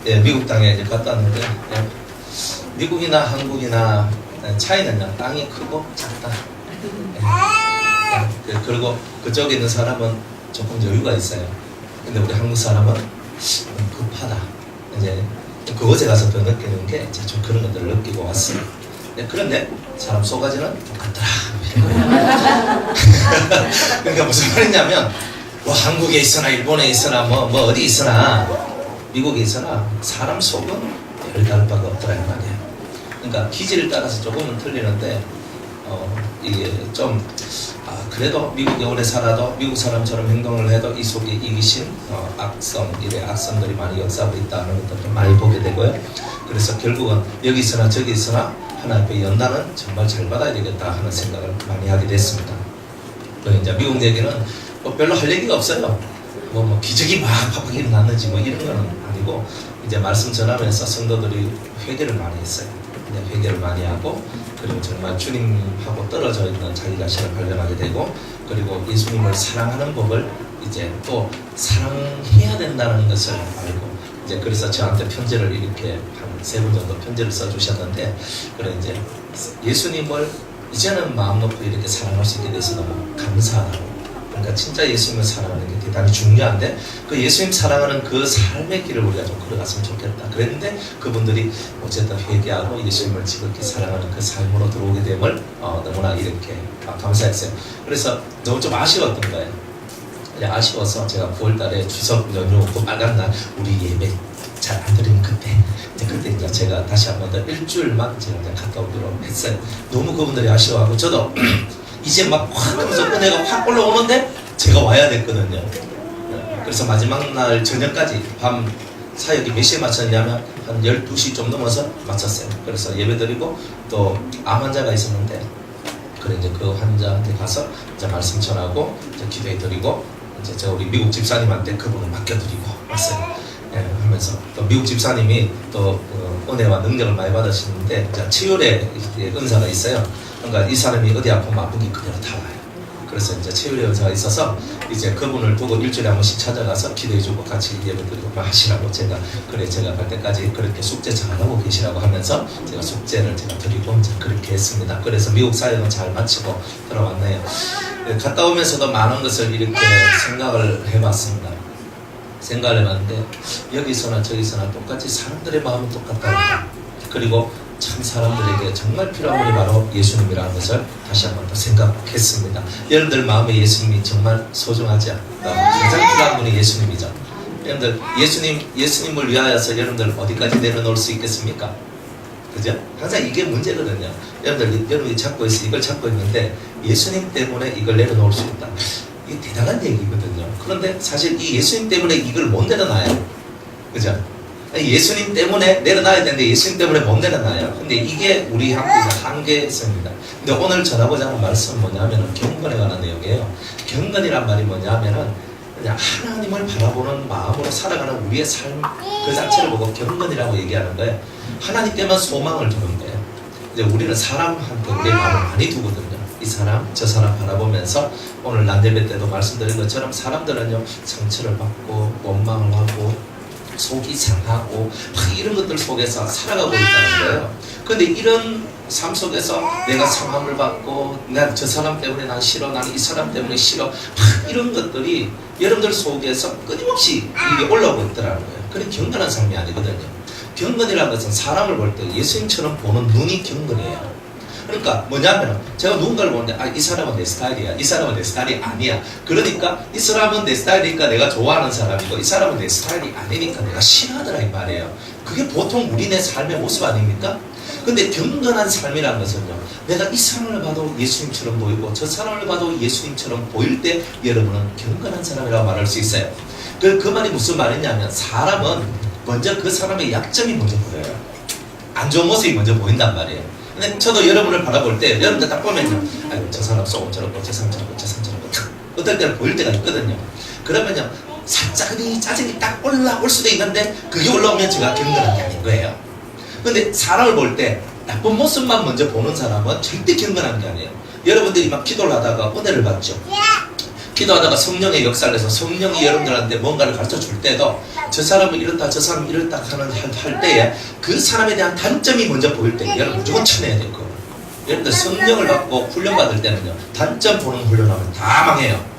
예, 미국 땅에 이제 갔다 왔는데, 예, 미국이나 한국이나 차이는요, 땅이 크고 작다. 예, 그리고 그쪽에 있는 사람은 조금 여유가 있어요. 근데 우리 한국 사람은 급하다. 이제 그곳에 가서 더 느끼는 게 좀 그런 것들을 느끼고 왔어요. 네, 그런데 사람 속가지는 똑같더라. 그러니까 무슨 말이냐면, 뭐 한국에 있으나 일본에 있으나 뭐 어디 있으나 미국에 있으나 사람 속은 별 다를 바가 없더라 이 말이에요. 그러니까 기질을 따라서 조금은 틀리는데 이게 좀 그래도 미국에 오래 살아도 미국 사람처럼 행동을 해도 이 속에 이기신 악성들이 많이 역사하고 있다는 것들을 많이 보게 되고요. 그래서 결국은 여기 있으나 저기 있으나 하나님 앞에 연단은 정말 잘 받아야 되겠다 하는 생각을 많이 하게 됐습니다. 그리고 이제 미국 얘기는 뭐 별로 할 얘기가 없어요. 뭐 기적이 막 팍팍 일어났는지 뭐 이런 건 아니고, 이제 말씀 전하면서 성도들이 회개를 많이 했어요. 회개를 많이 하고, 그리고 정말 주님하고 떨어져 있는 자기 자신을 발견하게 되고, 그리고 예수님을 사랑하는 법을 이제 또 사랑해야 된다는 것을 알고, 이제 그래서 저한테 편지를 이렇게 한 3번 정도 편지를 써주셨는데, 그래 이제 예수님을 이제는 마음 놓고 이렇게 사랑할 수 있게 돼서 너무 감사하다고. 그러니까 진짜 예수님을 사랑하는 게 대단히 중요한데, 그 예수님 사랑하는 그 삶의 길을 우리가 좀 걸어갔으면 좋겠다. 그랬는데 그분들이 어쨌든 회개하고 예수님을 지극히 사랑하는 그 삶으로 들어오게 됨을 너무나 이렇게 감사했어요. 그래서 너무 좀 아쉬웠던 거예요. 아쉬워서 제가 9월달에 추석 연휴 그 빨간 날 우리 예배 잘 안 드리는 그때 이제 제가 다시 한 번 더 일주일만 제가 이제 갔다 오기로 했어요. 너무 그분들이 아쉬워하고 저도 이제 막 확 하면서 은혜가 확 올라오는데 제가 와야 됐거든요. 그래서 마지막 날 저녁까지 밤 사역이 몇 시에 마쳤냐면 한 12시 좀 넘어서 마쳤어요. 그래서 예배 드리고 또 암 환자가 있었는데, 그래 이제 그 환자한테 가서 이제 말씀 전하고 이제 기도해 드리고, 이제 제가 우리 미국 집사님한테 그분을 맡겨드리고 왔어요. 예, 하면서 또 미국 집사님이 또 은혜와 능력을 많이 받으시는데 치유의 은사가 있어요. 그러니까 이 사람이 어디 아프면 아픈 게 그대로 다 와요. 그래서 이제 치유의 은사가 있어서 이제 그분을 보고 일주일에 한 번씩 찾아가서 기도해주고 같이 예배드리고 하시라고 제가 갈 때까지 그렇게 숙제 잘하고 계시라고 하면서 제가 숙제를 제가 드리고 이제 그렇게 했습니다. 그래서 미국 사역은 잘 마치고 돌아왔네요. 갔다 오면서도 많은 것을 이렇게 생각을 해봤습니다. 생각을 해봤는데 여기서나 저기서나 똑같이 사람들의 마음은 똑같다. 그리고 참 사람들에게 정말 필요한 분이 바로 예수님이라는 것을 다시 한번 더 생각했습니다. 여러분들 마음에 예수님이 정말 소중하죠. 가장 필요한 분이 예수님이죠. 여러분들 예수님을 위하여서 여러분들 어디까지 내려놓을 수 있겠습니까? 그죠? 항상 이게 문제거든요. 여러분들이 이걸 찾고 있는데 예수님 때문에 이걸 내려놓을 수 있다. 이게 대단한 얘기거든요. 그런데 사실 이 예수님 때문에 이걸 못 내려놔요. 그죠? 예수님 때문에 내려놔야 되는데 예수님 때문에 못 내려놔요. 근데 이게 우리 한계성입니다. 근데 오늘 전하고자 하는 말씀은 뭐냐면은 경건에 관한 내용이에요. 경건이란 말이 뭐냐면은 그냥 하나님을 바라보는 마음으로 살아가는 우리의 삶 그 자체를 보고 경건이라고 얘기하는 거예요. 하나님께만 소망을 두는 거예요. 이제 우리는 사람한테 우리의 마음을 많이 두거든요. 이 사람, 저 사람 바라보면서 오늘 난데배 때도 말씀드린 것처럼 사람들은요 상처를 받고 원망을 하고 속이 상하고 이런 것들 속에서 살아가고 있다는 거예요. 그런데 이런 삶 속에서 내가 상함을 받고 난 저 사람 때문에 난 싫어, 난 이 사람 때문에 싫어, 이런 것들이 여러분들 속에서 끊임없이 이게 올라오고 있더라는 거예요. 그게 경건한 삶이 아니거든요. 경건이라는 것은 사람을 볼 때 예수님처럼 보는 눈이 경건이에요. 그러니까 뭐냐면 제가 누군가를 보는데 이 사람은 내 스타일이야, 이 사람은 내 스타일이 아니야. 그러니까 이 사람은 내 스타일이니까 내가 좋아하는 사람이고 이 사람은 내 스타일이 아니니까 내가 싫어하더라 이 말이에요. 그게 보통 우리네 삶의 모습 아닙니까? 근데 경건한 삶이라는 것은요, 내가 이 사람을 봐도 예수님처럼 보이고 저 사람을 봐도 예수님처럼 보일 때 여러분은 경건한 사람이라고 말할 수 있어요. 그 말이 무슨 말이냐면 사람은 먼저 그 사람의 약점이 먼저 보여요. 안 좋은 모습이 먼저 보인단 말이에요. 근데 저도 여러분을 바라볼 때 여러분들 딱 보면요, 아이고 저 사람 쏘고 저렇고 저 사람 저렇고 저 사람 저렇고 어떨 때는 보일 때가 있거든요. 그러면요 살짝 짜증이 딱 올라올 수도 있는데 그게 올라오면 제가 경건한 게 아닌 거예요. 근데 사람을 볼 때 나쁜 모습만 먼저 보는 사람은 절대 경건한 게 아니에요. 여러분들이 막 기도를 하다가 은혜를 받죠. 기도하다가 성령의 역사를 해서 성령이 여러분들한테 뭔가를 가르쳐 줄 때도 저 사람은 이렇다 저 사람은 이렇다 할 때에 그 사람에 대한 단점이 먼저 보일 때 여러분 무조건 쳐내야 될 거예요. 여러분들 성령을 받고 훈련받을 때는요, 단점 보는 훈련하면 다 망해요.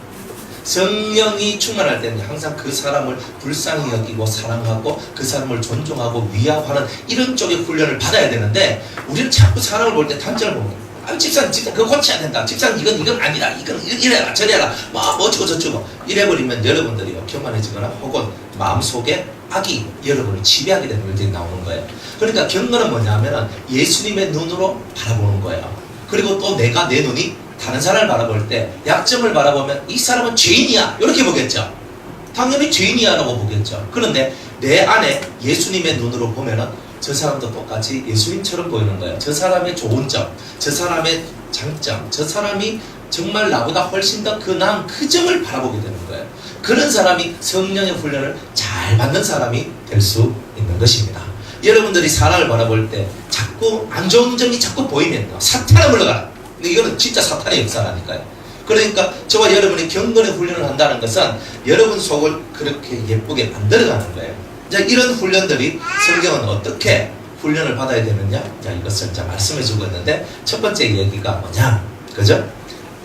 성령이 충만할 때는 항상 그 사람을 불쌍히 여기고 사랑하고 그 사람을 존중하고 위압하는 이런 쪽의 훈련을 받아야 되는데, 우리는 자꾸 사람을 볼 때 단점을 보는 거예요. 아, 집사님 그거 고쳐야 된다. 집사님 이건 아니다. 이건 이래라 저래라 뭐 어쩌고 저쩌고 이래버리면 여러분들이요, 교만해지거나 혹은 마음속에 악이 여러분을 지배하게 되는 일들이 나오는 거예요. 그러니까 경건은 뭐냐면은 예수님의 눈으로 바라보는 거예요. 그리고 또 내가 내 눈이 다른 사람을 바라볼 때 약점을 바라보면 이 사람은 죄인이야 이렇게 보겠죠. 당연히 죄인이야 라고 보겠죠. 그런데 내 안에 예수님의 눈으로 보면은 저 사람도 똑같이 예수님처럼 보이는 거예요. 저 사람의 좋은 점, 저 사람의 장점, 저 사람이 정말 나보다 훨씬 더 그 나은 그 점을 바라보게 되는 거예요. 그런 사람이 성령의 훈련을 잘 받는 사람이 될 수 있는 것입니다. 여러분들이 사람을 바라볼 때 자꾸 안 좋은 점이 자꾸 보이면 사탄에 물러가라. 근데 이거는 진짜 사탄의 역사라니까요. 그러니까 저와 여러분이 경건의 훈련을 한다는 것은 여러분 속을 그렇게 예쁘게 만들어가는 거예요. 자, 이런 훈련들이 성경은 어떻게 훈련을 받아야 되느냐? 자, 이것을 자 말씀해 주고 있는데, 첫 번째 얘기가 뭐냐? 그죠?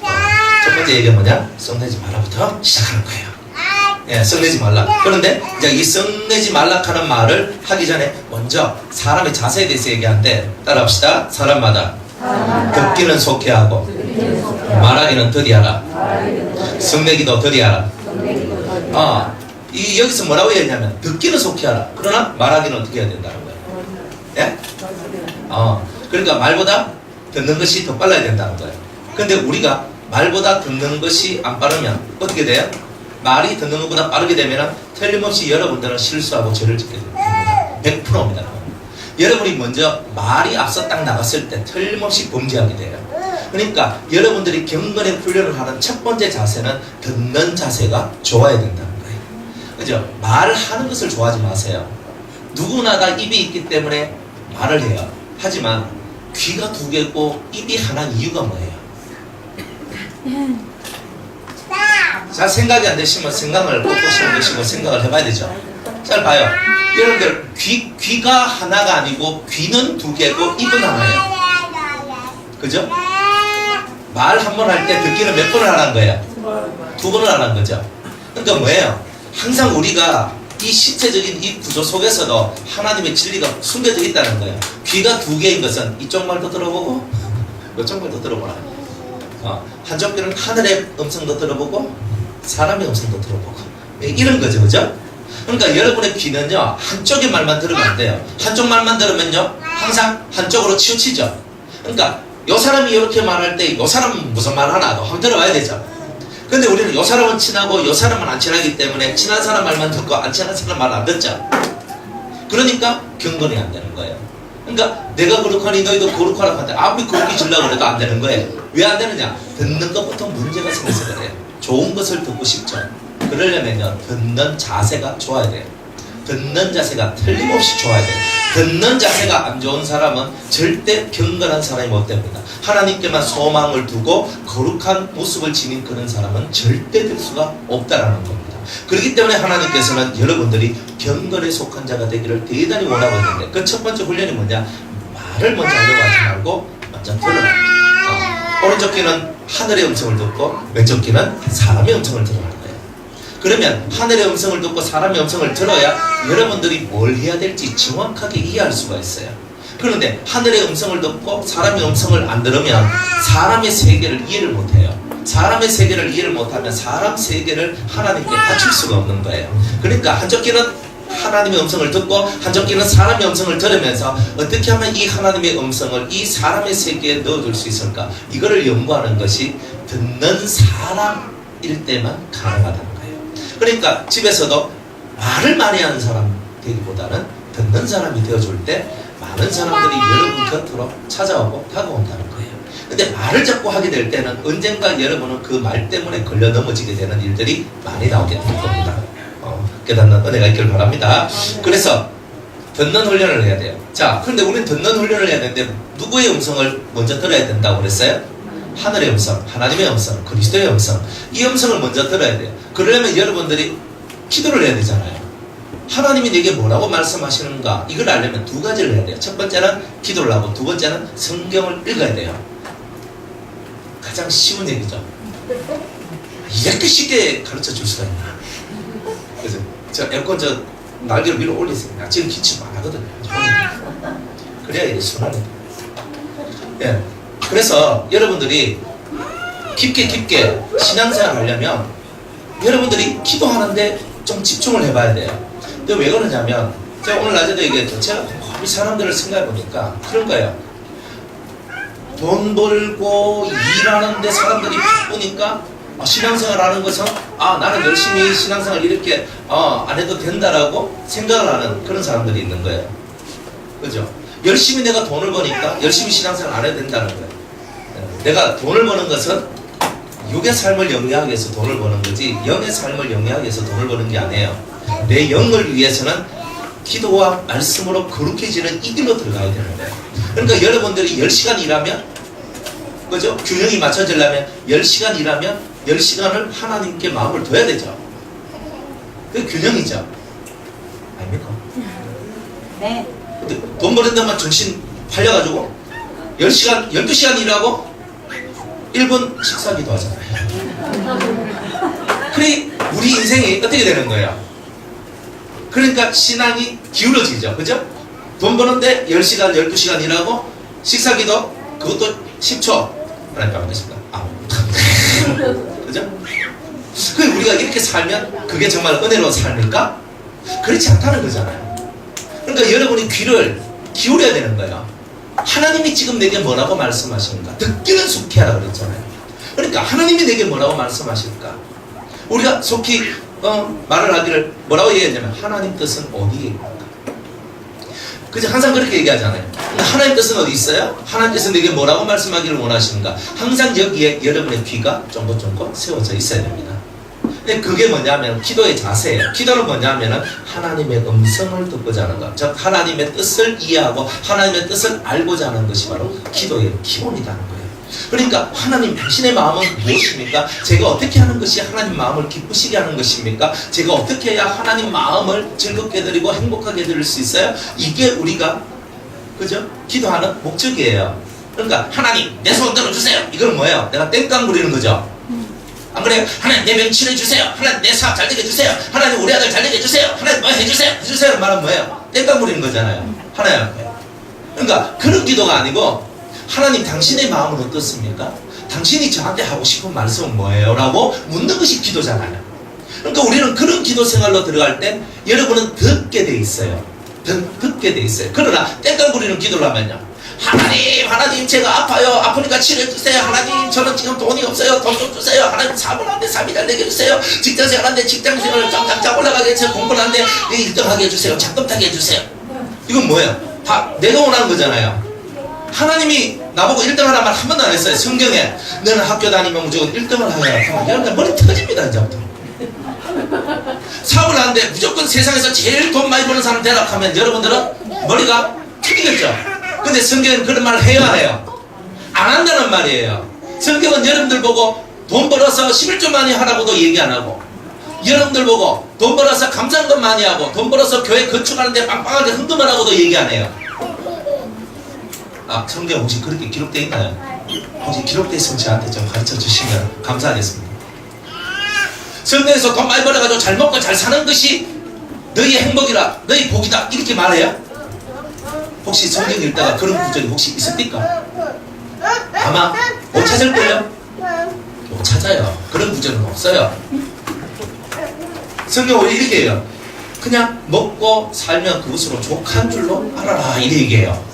첫 번째 얘기가 뭐냐? 썩내지 말라부터 시작하는 거예요. 예, 썩내지 말라. 그런데 이제 이 썩내지 말라 하는 말을 하기 전에 먼저 사람의 자세에 대해서 얘기하는데, 따라합시다. 사람마다 듣기는 속히 하고 말하기는 더디하라. 썩내기도 더디하라. 여기서 뭐라고 했냐면 듣기는 속히 하라. 그러나 말하기는 어떻게 해야 된다는 거예요. 예? 그러니까 말보다 듣는 것이 더 빨라야 된다는 거예요. 근데 우리가 말보다 듣는 것이 안 빠르면 어떻게 돼요? 말이 듣는 것보다 빠르게 되면 틀림없이 여러분들은 실수하고 죄를 짓게 됩니다. 100%입니다. 여러분이 먼저 말이 앞서 딱 나갔을 때 틀림없이 범죄하게 돼요. 그러니까 여러분들이 경건의 훈련을 하는 첫 번째 자세는 듣는 자세가 좋아야 된다는 거예요. 그죠? 말을 하는 것을 좋아하지 마세요. 누구나 다 입이 있기 때문에 말을 해요. 하지만 귀가 두 개고 입이 하나인 이유가 뭐예요? 자, 생각이 안 되시면 생각을 꼿꼿이 되시고 생각을 해봐야 되죠. 잘 봐요. 여러분들 귀가 하나가 아니고 귀는 두 개고 입은 하나예요. 그죠? 말 한 번 할 때 듣기는 몇 번을 하라는 거예요? 두 번을 하라는 거죠. 그러니까 뭐예요? 항상 우리가 이 신체적인 이 구조 속에서도 하나님의 진리가 숨겨져 있다는 거예요. 귀가 두 개인 것은 이쪽 말도 들어보고 이쪽 말도 들어보라. 한쪽 귀는 하늘의 음성도 들어보고 사람의 음성도 들어보고 이런 거죠. 그죠? 그러니까 여러분의 귀는요, 한쪽의 말만 들으면 안 돼요. 한쪽 말만 들으면요, 항상 한쪽으로 치우치죠. 그러니까 요 사람이 이렇게 말할 때 요 사람은 무슨 말 하나 도 한번 들어봐야 되죠. 근데 우리는 요 사람은 친하고 요 사람은 안 친하기 때문에 친한 사람 말만 듣고 안 친한 사람 말 안 듣죠. 그러니까 경건이 안 되는 거예요. 그러니까 내가 그렇거니 너희도 그렇거라 하는데 아무리 그렇게 주려고 해도 안 되는 거예요. 왜 안 되느냐? 듣는 것부터 문제가 생겨서 그래요. 좋은 것을 듣고 싶죠. 그러려면요, 듣는 자세가 좋아야 돼요. 듣는 자세가 틀림없이 좋아야 돼요. 듣는 자세가 안 좋은 사람은 절대 경건한 사람이 못 됩니다. 하나님께만 소망을 두고 거룩한 모습을 지닌 그런 사람은 절대 될 수가 없다라는 겁니다. 그렇기 때문에 하나님께서는 여러분들이 경건에 속한 자가 되기를 대단히 원하고 있는데, 그 첫 번째 훈련이 뭐냐? 말을 먼저 하려고 하지 말고 먼저 들어라. 오른쪽 귀는 하늘의 음성을 듣고 왼쪽 귀는 사람의 음성을 들어라. 그러면 하늘의 음성을 듣고 사람의 음성을 들어야 여러분들이 뭘 해야 될지 정확하게 이해할 수가 있어요. 그런데 하늘의 음성을 듣고 사람의 음성을 안 들으면 사람의 세계를 이해를 못해요. 사람의 세계를 이해를 못하면 사람 세계를 하나님께 바칠 수가 없는 거예요. 그러니까 한쪽 귀는 하나님의 음성을 듣고 한쪽 귀는 사람의 음성을 들으면서 어떻게 하면 이 하나님의 음성을 이 사람의 세계에 넣어줄 수 있을까? 이거를 연구하는 것이 듣는 사람일 때만 가능하다는 거예요. 그러니까 집에서도 말을 많이 하는 사람 되기보다는 듣는 사람이 되어줄 때 많은 사람들이 여러분 곁으로 찾아오고 다가온다는 거예요. 근데 말을 자꾸 하게 될 때는 언젠가 여러분은 그 말 때문에 걸려 넘어지게 되는 일들이 많이 나오게 될 겁니다. 깨닫는 은혜가 있기를 바랍니다. 그래서 듣는 훈련을 해야 돼요. 자, 그런데 우리는 듣는 훈련을 해야 되는데 누구의 음성을 먼저 들어야 된다고 그랬어요? 하늘의 음성, 하나님의 음성, 그리스도의 음성, 이 음성을 먼저 들어야 돼요. 그러려면 여러분들이 기도를 해야 되잖아요. 하나님이 내게 뭐라고 말씀하시는가, 이걸 알려면 두 가지를 해야 돼요. 첫 번째는 기도를 하고, 두 번째는 성경을 읽어야 돼요. 가장 쉬운 얘기죠. 이렇게 쉽게 가르쳐 줄 수가 있나. 그래서 저 에어컨 날개를 위로 올리세요. 지금 기침 안 하거든요. 그래야 이게 순환이. 예. 그래서 여러분들이 깊게 신앙생활 하려면 여러분들이 기도하는데 좀 집중을 해봐야 돼요. 근데 왜 그러냐면 제가 오늘 낮에도 얘기했죠. 제가 곰곰이 사람들을 생각해 보니까 그런 거예요. 돈 벌고 일하는데 사람들이 바쁘니까 신앙생활 하는 것은 나는 열심히 신앙생활 이렇게 안 해도 된다라고 생각을 하는 그런 사람들이 있는 거예요. 그죠? 열심히 내가 돈을 버니까 열심히 신앙생활 안 해도 된다는 거예요. 내가 돈을 버는 것은 육의 삶을 영위하기 위해서 돈을 버는 거지 영의 삶을 영위하기 위해서 돈을 버는 게 아니에요. 내 영을 위해서는 기도와 말씀으로 거룩해지는 이 길로 들어가야 되는 거예요. 그러니까 여러분들이 10시간 일하면, 그죠? 균형이 맞춰지려면 10시간 일하면 10시간을 하나님께 마음을 둬야 되죠. 그게 균형이죠. 아닙니까? 네. 근데 돈 버는 데만 정신 팔려가지고 10시간, 12시간 일하고 1분 식사기도 하잖아요. 그래, 우리 인생이 어떻게 되는 거예요? 그러니까 신앙이 기울어지죠. 그죠? 돈 버는데 10시간, 12시간 일하고 식사기도 그것도 10초. 하나님 받겠습니다. 그죠? 그 우리가 이렇게 살면 그게 정말 은혜로운 삶일까? 그렇지 않다는 거잖아요. 그러니까 여러분이 귀를 기울여야 되는 거예요. 하나님이 지금 내게 뭐라고 말씀하시는가? 듣기는 속히 하라 그랬잖아요. 그러니까 하나님이 내게 뭐라고 말씀하실까? 우리가 속히 말을 하기를 뭐라고 얘기했냐면 하나님 뜻은 어디에 있는가? 그죠? 항상 그렇게 얘기하잖아요. 하나님 뜻은 어디 있어요? 하나님께서 내게 뭐라고 말씀하기를 원하시는가? 항상 여기에 여러분의 귀가 쫑긋쫑긋 세워져 있어야 됩니다. 근데 그게 뭐냐면 기도의 자세예요. 기도는 뭐냐면은 하나님의 음성을 듣고자 하는 것, 즉 하나님의 뜻을 이해하고 하나님의 뜻을 알고자 하는 것이 바로 기도의 기본이라는 거예요. 그러니까 하나님 당신의 마음은 무엇입니까? 제가 어떻게 하는 것이 하나님 마음을 기쁘시게 하는 것입니까? 제가 어떻게 해야 하나님 마음을 즐겁게 드리고 행복하게 드릴 수 있어요? 이게 우리가 그죠? 기도하는 목적이에요. 그러니까 하나님 내 소원 들어주세요. 이건 뭐예요? 내가 땡깡 부리는 거죠. 안 그래요? 하나님 내 명치를 주세요. 하나님 내 사업 잘 되게 해주세요. 하나님 우리 아들 잘 되게 해주세요. 하나님 뭐 해주세요. 해주세요. 말은 뭐예요? 땡깡 부리는 거잖아요. 하나님 앞에. 그러니까 그런 기도가 아니고 하나님 당신의 마음은 어떻습니까? 당신이 저한테 하고 싶은 말씀은 뭐예요? 라고 묻는 것이 기도잖아요. 그러니까 우리는 그런 기도 생활로 들어갈 때 여러분은 듣게 돼 있어요. 듣게 돼 있어요. 그러나 땡깡 부리는 기도를 하면요. 하나님 제가 아파요. 아프니까 치료해주세요. 하나님 저는 지금 돈이 없어요. 돈 좀 주세요. 하나님 사업을 하는데 사업이 잘 되게 해주세요. 직장생활 하는데 직장생활을 쫙쫙쫙 올라가게 해주세요. 공부를 하는데 1등하게 해주세요. 작품 타게 해주세요. 이건 뭐예요? 다 내가 원하는 거잖아요. 하나님이 나보고 1등 하란 말 한 번도 안 했어요. 성경에 너는 학교 다니면 무조건 1등을 하라. 여러분들 머리 터집니다. 이제부터. 사업을 하는데 무조건 세상에서 제일 돈 많이 버는 사람 되라 하면 여러분들은 머리가 터지겠죠. 근데 성경은 그런 말을 해야 안 해요? 안 한다는 말이에요. 성경은 여러분들 보고 돈 벌어서 11조 많이 하라고도 얘기 안 하고, 여러분들 보고 돈 벌어서 감사한 것 많이 하고, 돈 벌어서 교회 건축하는데 빵빵하게 헌금하라고도 얘기 안 해요. 성경 혹시 그렇게 기록되어 있나요? 혹시 기록되어 있으면 저한테 좀 가르쳐 주시면 감사하겠습니다. 성경에서 돈 많이 벌어가지고 잘 먹고 잘 사는 것이 너희의 행복이라, 너희 복이다, 이렇게 말해요? 혹시 성경 읽다가 그런 구절이 혹시 있습니까? 아마 못 찾을걸요? 못 찾아요. 그런 구절은 없어요. 성경은 이렇게 해요. 그냥 먹고 살면 그것으로 족한 줄로 알아라, 이 얘기예요.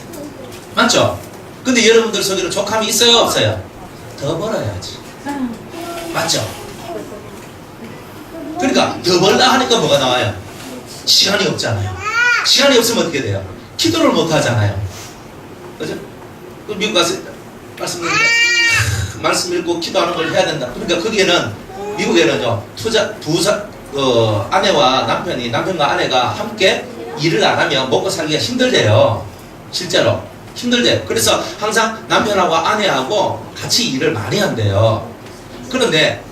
맞죠? 근데 여러분들 속에는 족함이 있어요? 없어요? 더 벌어야지. 맞죠? 그러니까 더 벌다 하니까 뭐가 나와요? 시간이 없잖아요. 시간이 없으면 어떻게 돼요? 기도를 못 하잖아요. 그죠? 미국 가서 말씀 읽고 기도하는 걸 해야 된다. 그러니까 거기에는 미국에는요, 아내와 남편과 아내가 함께 일을 안 하면 먹고 살기가 힘들대요. 실제로. 힘들대. 그래서 항상 남편하고 아내하고 같이 일을 많이 한대요. 그런데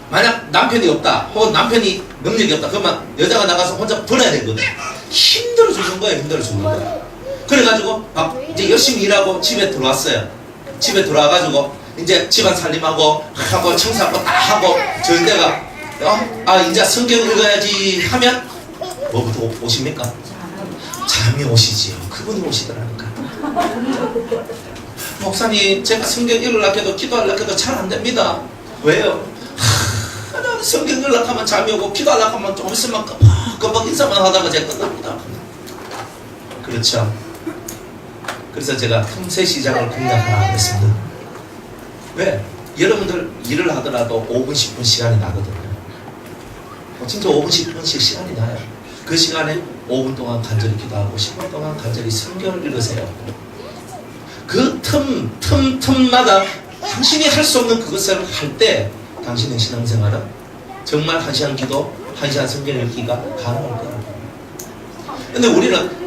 만약 남편이 없다, 혹은 남편이 능력이 없다, 그러면 여자가 나가서 혼자 벌어야 되거든. 힘들어 죽는 거예요, 힘들어 죽는 거예요. 그래가지고 막 이제 열심히 일하고 집에 들어왔어요. 집에 들어와가지고 이제 집안 살림하고 하고 청소하고 다 하고 저희가 이제 성경 읽어야지 하면 뭐부터 오십니까? 잠이 오시지요. 그분이 오시더라니까. 목사님, 제가 성경 읽으려고 해도 기도하려고 해도 잘 안 됩니다. 왜요? 성경 읽으려고 하면 잠이 오고 기도하려고 하면 좀 있으면 깜빡 인사만 하다가 제가 끝납니다. 그렇죠. 그래서 제가 틈새 시장을 공략하라 했습니다. 왜? 여러분들 일을 하더라도 5분 10분 시간이 나거든요. 진짜 5분 10분씩 시간이 나요. 그 시간에 5분 동안 간절히 기도하고 10분 동안 간절히 성경을 읽으세요. 그 틈마다 당신이 할 수 없는 그것을 할 때 당신의 신앙생활은 정말 1시간 기도, 1시간 성경 읽기가 가능할 거예요. 근데 우리는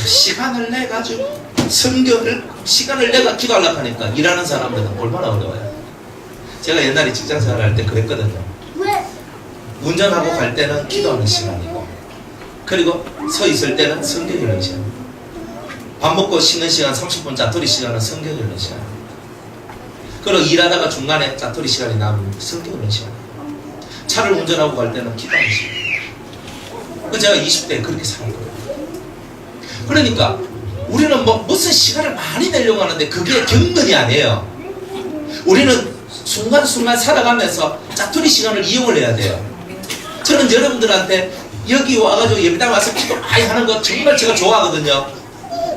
시간을 내가지고 시간을 내가 기도하려고 하니까 일하는 사람들은 얼마나 어려워요. 제가 옛날에 직장생활 할 때 그랬거든요. 운전하고 갈 때는 기도하는 시간이고, 그리고 서 있을 때는 성경 읽는 시간, 밥 먹고 쉬는 시간 30분 짜투리 시간은 성경 읽는 시간, 그리고 일하다가 중간에 짜투리 시간이 남으면 성경 읽는 시간, 차를 운전하고 갈 때는 기도하는 시간. 제가 20대에 그렇게 살았거든요. 그러니까 우리는 무슨 시간을 많이 내려고 하는데 그게 경건이 아니에요. 우리는 순간순간 살아가면서 짜투리 시간을 이용을 해야 돼요. 저는 여러분들한테 여기 와가지고 예배당 와서 기도 많이 하는 거 정말 제가 좋아하거든요.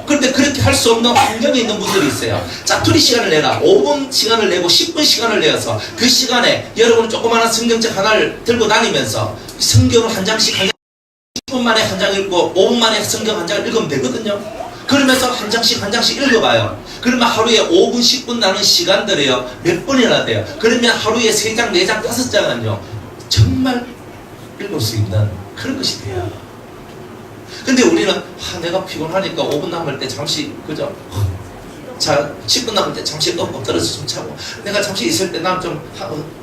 그런데 그렇게 할 수 없는 환경에 있는 분들이 있어요. 짜투리 시간을 내라. 5분 시간을 내고 10분 시간을 내어서 그 시간에 여러분은 조그마한 성경책 하나를 들고 다니면서 성경을 한 장씩 10분 만에 한 장 읽고 5분 만에 성경 한 장을 읽으면 되거든요. 그러면서 한 장씩 읽어봐요. 그러면 하루에 5분 10분 나는 시간들이요 몇 번이나 돼요. 그러면 하루에 3장 4장 5장은요 정말 읽을 수 있는 그런 것이 돼요. 근데 우리는 내가 피곤하니까 5분 남을 때 잠시 그죠? 자 10분 남을 때 잠시 엎드려서 좀 자고, 내가 잠시 있을 때 난 좀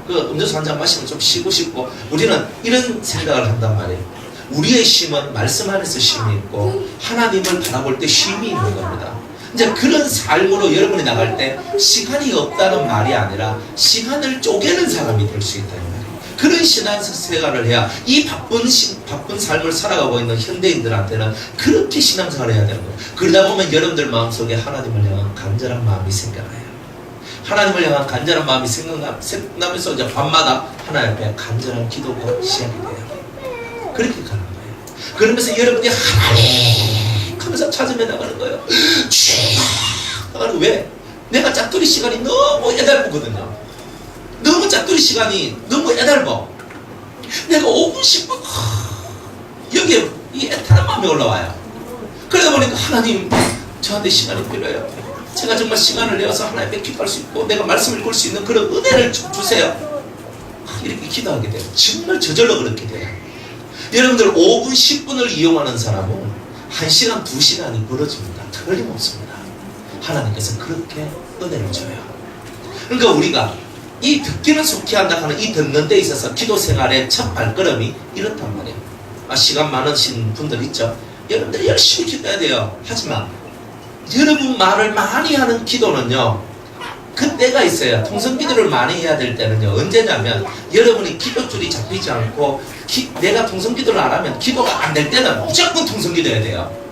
음료수 한 잔 마시면 좀 쉬고 싶고, 우리는 이런 생각을 한단 말이에요. 우리의 쉼은 말씀 안에서 쉼이 있고 하나님을 바라볼 때 쉼이 있는 겁니다. 이제 그런 삶으로 여러분이 나갈 때 시간이 없다는 말이 아니라 시간을 쪼개는 사람이 될 수 있다는 말이에요. 그런 신앙생활을 해야 이 바쁜 삶을 살아가고 있는 현대인들한테는 그렇게 신앙생활을 해야 되는 거예요. 그러다 보면 여러분들 마음속에 하나님을 향한 간절한 마음이 생겨나요. 하나님을 향한 간절한 마음이 생각나면서 이제 밤마다 하나님 앞에 간절한 기도가 시작이 돼요. 그렇게 가는 거예요. 그러면서 여러분이 하면서 찾으며 나가는 거예요. 나가는 왜? 내가 짜투리 시간이 너무 애달프거든요. 너무 짜투리 시간이 너무 애달파. 내가 5분 10분 여기에 이 애타는 마음이 올라와요. 그러다 보니까 하나님 저한테 시간이 필요해요. 제가 정말 시간을 내어서 하나님께 기도할 수 있고 내가 말씀을 읽을 수 있는 그런 은혜를 주세요. 이렇게 기도하게 돼요. 정말 저절로 그렇게 돼요. 여러분들 5분 10분을 이용하는 사람은 1시간 2시간이 벌어집니다. 틀림없습니다. 하나님께서 그렇게 은혜를 줘요. 그러니까 우리가 이 듣기는 속히 한다 하는 이 듣는 데 있어서 기도 생활의 첫 발걸음이 이렇단 말이에요. 시간 많으신 분들 있죠. 여러분들 열심히 기도해야 돼요. 하지만 여러분 말을 많이 하는 기도는요 그때가 있어요. 통성 기도를 많이 해야 될 때는요 언제냐면 여러분이 기도줄이 잡히지 않고 내가 통성 기도를 안 하면 기도가 안 될 때는 무조건 통성 기도 해야 돼요.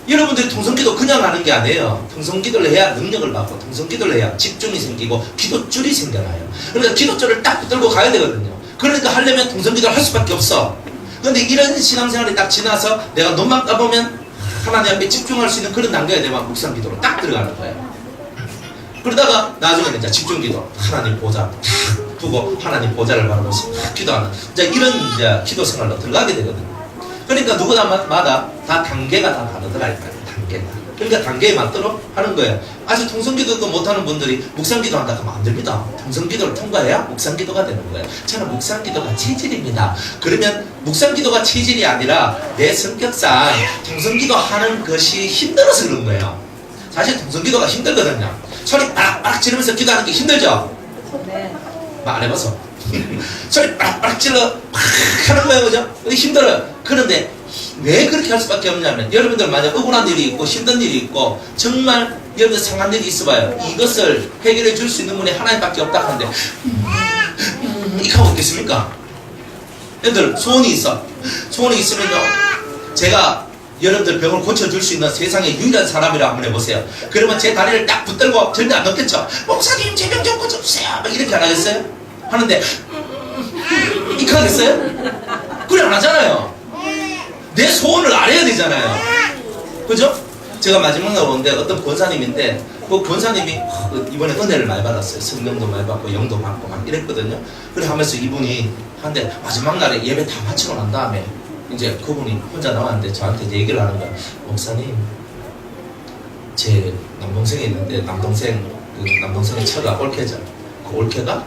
여러분들이 통성 기도 그냥 하는 게 아니에요. 통성 기도를 해야 능력을 받고 통성 기도를 해야 집중이 생기고 기도줄이 생겨나요. 그러니까 기도줄을 딱 붙들고 가야 되거든요. 그러니까 하려면 통성 기도를 할 수밖에 없어. 그런데 이런 신앙생활이 딱 지나서 내가 눈만 감으면 하나님 앞에 집중할 수 있는 그런 단계가 되면 묵상 기도로 딱 들어가는 거예요. 그러다가 나중에는 이제 집중 기도, 하나님 보좌 탁 두고 하나님 보좌를 바라보면서 탁 기도하는 이제 이런 이제 기도 생활로 들어가게 되거든요. 그러니까 누구나마다 다 단계가 다 다르더라니까요. 단계가. 그러니까 단계에 맞도록 하는 거예요. 아직 통성기도도 못하는 분들이 묵상기도 한다 하면 안 됩니다. 통성기도를 통과해야 묵상기도가 되는 거예요. 저는 묵상기도가 체질입니다. 그러면 묵상기도가 체질이 아니라 내 성격상 통성기도 하는 것이 힘들어서 그런 거예요. 사실 통성기도가 힘들거든요. 소리 빠락빠락 지르면서 기도하는 게 힘들죠? 네. 말 안 해봐서. 소리 빠락빠락 질러 팍 하는 거예요. 그죠? 힘들어요. 그런데 왜 그렇게 할 수밖에 없냐면 여러분들 만약 억울한 일이 있고 힘든 일이 있고 정말 여러분들 상한 일이 있어봐요. 이것을 해결해 줄 수 있는 분이 하나님밖에 없다 하는데 이렇게 하고 있겠습니까? 얘들 소원이 있어. 소원이 있으면요 제가 여러분들 병을 고쳐줄 수 있는 세상의 유일한 사람이라 한번 해보세요. 그러면 제 다리를 딱 붙들고 절대 안 넣겠죠. 목사님 제 병 좀 고쳐주세요 막 이렇게 안 하겠어요? 하는데 이렇게 하겠어요? 그래 안 하잖아요. 내 소원을 알아야 되잖아요. 그죠? 제가 마지막으로 오는데 어떤 권사님인데 그 권사님이 이번에 은혜를 많이 받았어요. 성령도 많이 받고 영도 받고 막 이랬거든요. 그래 하면서 이분이 한데 마지막 날에 예배 다 마치고 난 다음에 이제 그분이 혼자 나왔는데 저한테 이제 얘기를 하는 거예요. 목사님 제 남동생이 있는데 남동생의 처가 올케죠. 그 올케가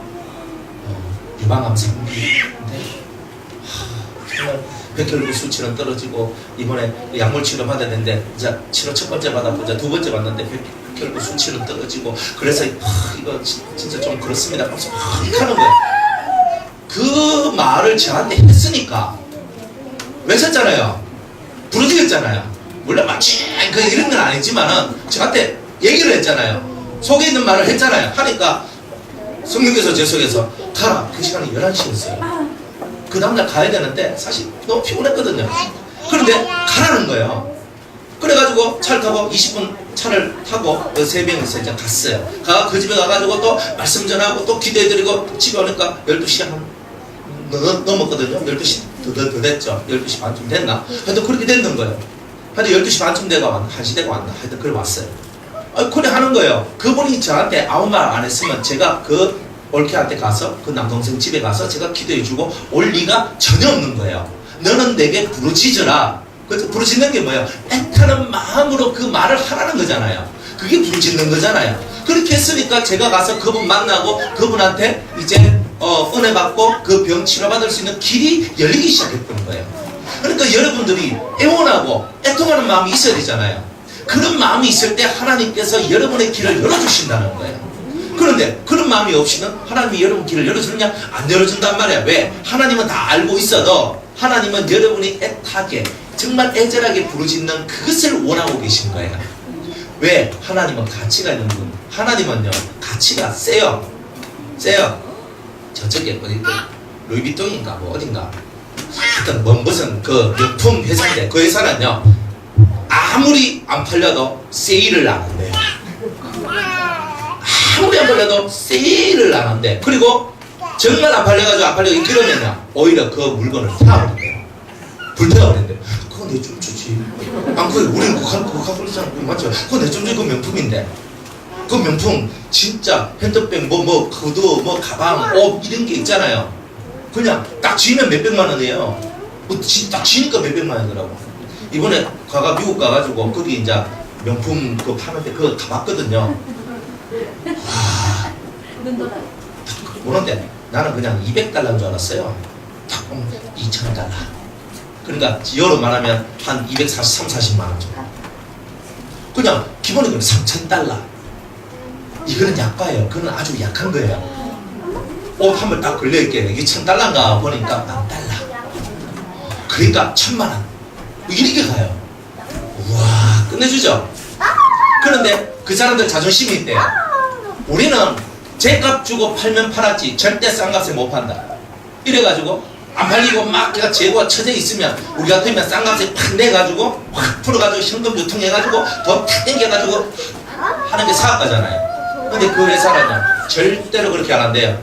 유방암 3기인데 정말 백혈구 수치는 떨어지고 이번에 약물 치료 받아야 되는데 이제 치료 첫 번째 받았고 이제 두 번째 받는데 백혈구 수치는 떨어지고 그래서 이거 진짜 좀 그렇습니다. 하면서 하는 거예요. 그 말을 저한테 했으니까 외쳤잖아요. 부르짖었잖아요. 물론 마치 이런 건 아니지만은 저한테 얘기를 했잖아요. 속에 있는 말을 했잖아요. 하니까 성령께서 제 속에서 가라. 그 시간이 11시였어요. 그 다음날 가야 되는데 사실 너무 피곤했거든요. 그런데 가라는 거예요. 그래가지고 차를 타고 20분 차를 타고 세 명이서 이제 갔어요. 그 집에 가가지고 또 말씀 전하고 또 기도해드리고 집에 오니까 12시 한 넘었거든요. 12시 더 됐죠. 12시 반쯤 됐나? 하여튼 그렇게 됐는 거예요. 하여튼 12시 반쯤 되가 왔나? 1시 되가 왔나? 하여튼 그래 왔어요. 그래 하는 거예요. 그분이 저한테 아무 말 안 했으면 제가 그 올케한테 가서 그 남동생 집에 가서 제가 기도해주고 올 리가 전혀 없는 거예요. 너는 내게 부르짖으라. 그래서 부르짖는 게 뭐예요? 애타는 마음으로 그 말을 하라는 거잖아요. 그게 부르짖는 거잖아요. 그렇게 했으니까 제가 가서 그분 만나고 그분한테 이제 은혜 받고 그 병 치료받을 수 있는 길이 열리기 시작했던 거예요. 그러니까 여러분들이 애원하고 애통하는 마음이 있어야 되잖아요. 그런 마음이 있을 때 하나님께서 여러분의 길을 열어주신다는 거예요. 그런데 그런 마음이 없이는 하나님이 여러분 길을 열어주느냐? 안 열어준단 말이야. 왜? 하나님은 다 알고 있어도 하나님은 여러분이 애타게 정말 애절하게 부르짖는 그것을 원하고 계신 거예요. 왜? 하나님은 가치가 있는 분. 하나님은요 가치가 세요. 저쪽에 어디 루이비통인가 뭐 어딘가 하여튼 무슨 그 명품 회사인데 그 회사는요 아무리 안 팔려도 세일을 안 한대요. 아무리 안 팔려도 세일을 안 한대. 그리고 정말 안 팔려가지고 그러면요 오히려 그 물건을 태워버린대요. 불태워버린대요. 그거 내 춤추지. 그게 우리는 그거 그렇잖아. 맞죠? 그거 내 춤추지. 그 명품인데 그 명품 진짜 핸드백 뭐 구두 뭐 가방 옷 이런 게 있잖아요. 그냥 딱 지으면 몇백만 원이에요. 딱 지니까 몇백만 원이더라고. 이번에 미국 가가지고 거기 이제 명품 그거 파는데 그거 다 봤거든요. 와, 보는데 나는 그냥 200달러인 줄 알았어요. 딱 보면 2,000달러. 그러니까 유로로 말하면 한 243, 40만 원 정도. 그냥 기본이 그냥 3,000달러. 이거는 약가예요. 그건 아주 약한 거예요. 옷 한 벌 딱 걸려있게 이게 1,000달러인가 보니까 10,000달러. 그러니까 1,000만 원. 이렇게 가요. 우와, 끝내주죠? 그런데 그 사람들 자존심이 있대요. 우리는 제값 주고 팔면 팔았지 절대 싼 값에 못 판다. 이래가지고 안 팔리고 막 내가 재고가 처져 있으면 우리 같으면 싼 값에 팍 내가지고 확 풀어가지고 현금 유통해가지고 더 팍 땡겨가지고 하는 게 사업가잖아요. 근데 그 회사는요 절대로 그렇게 안 한대요.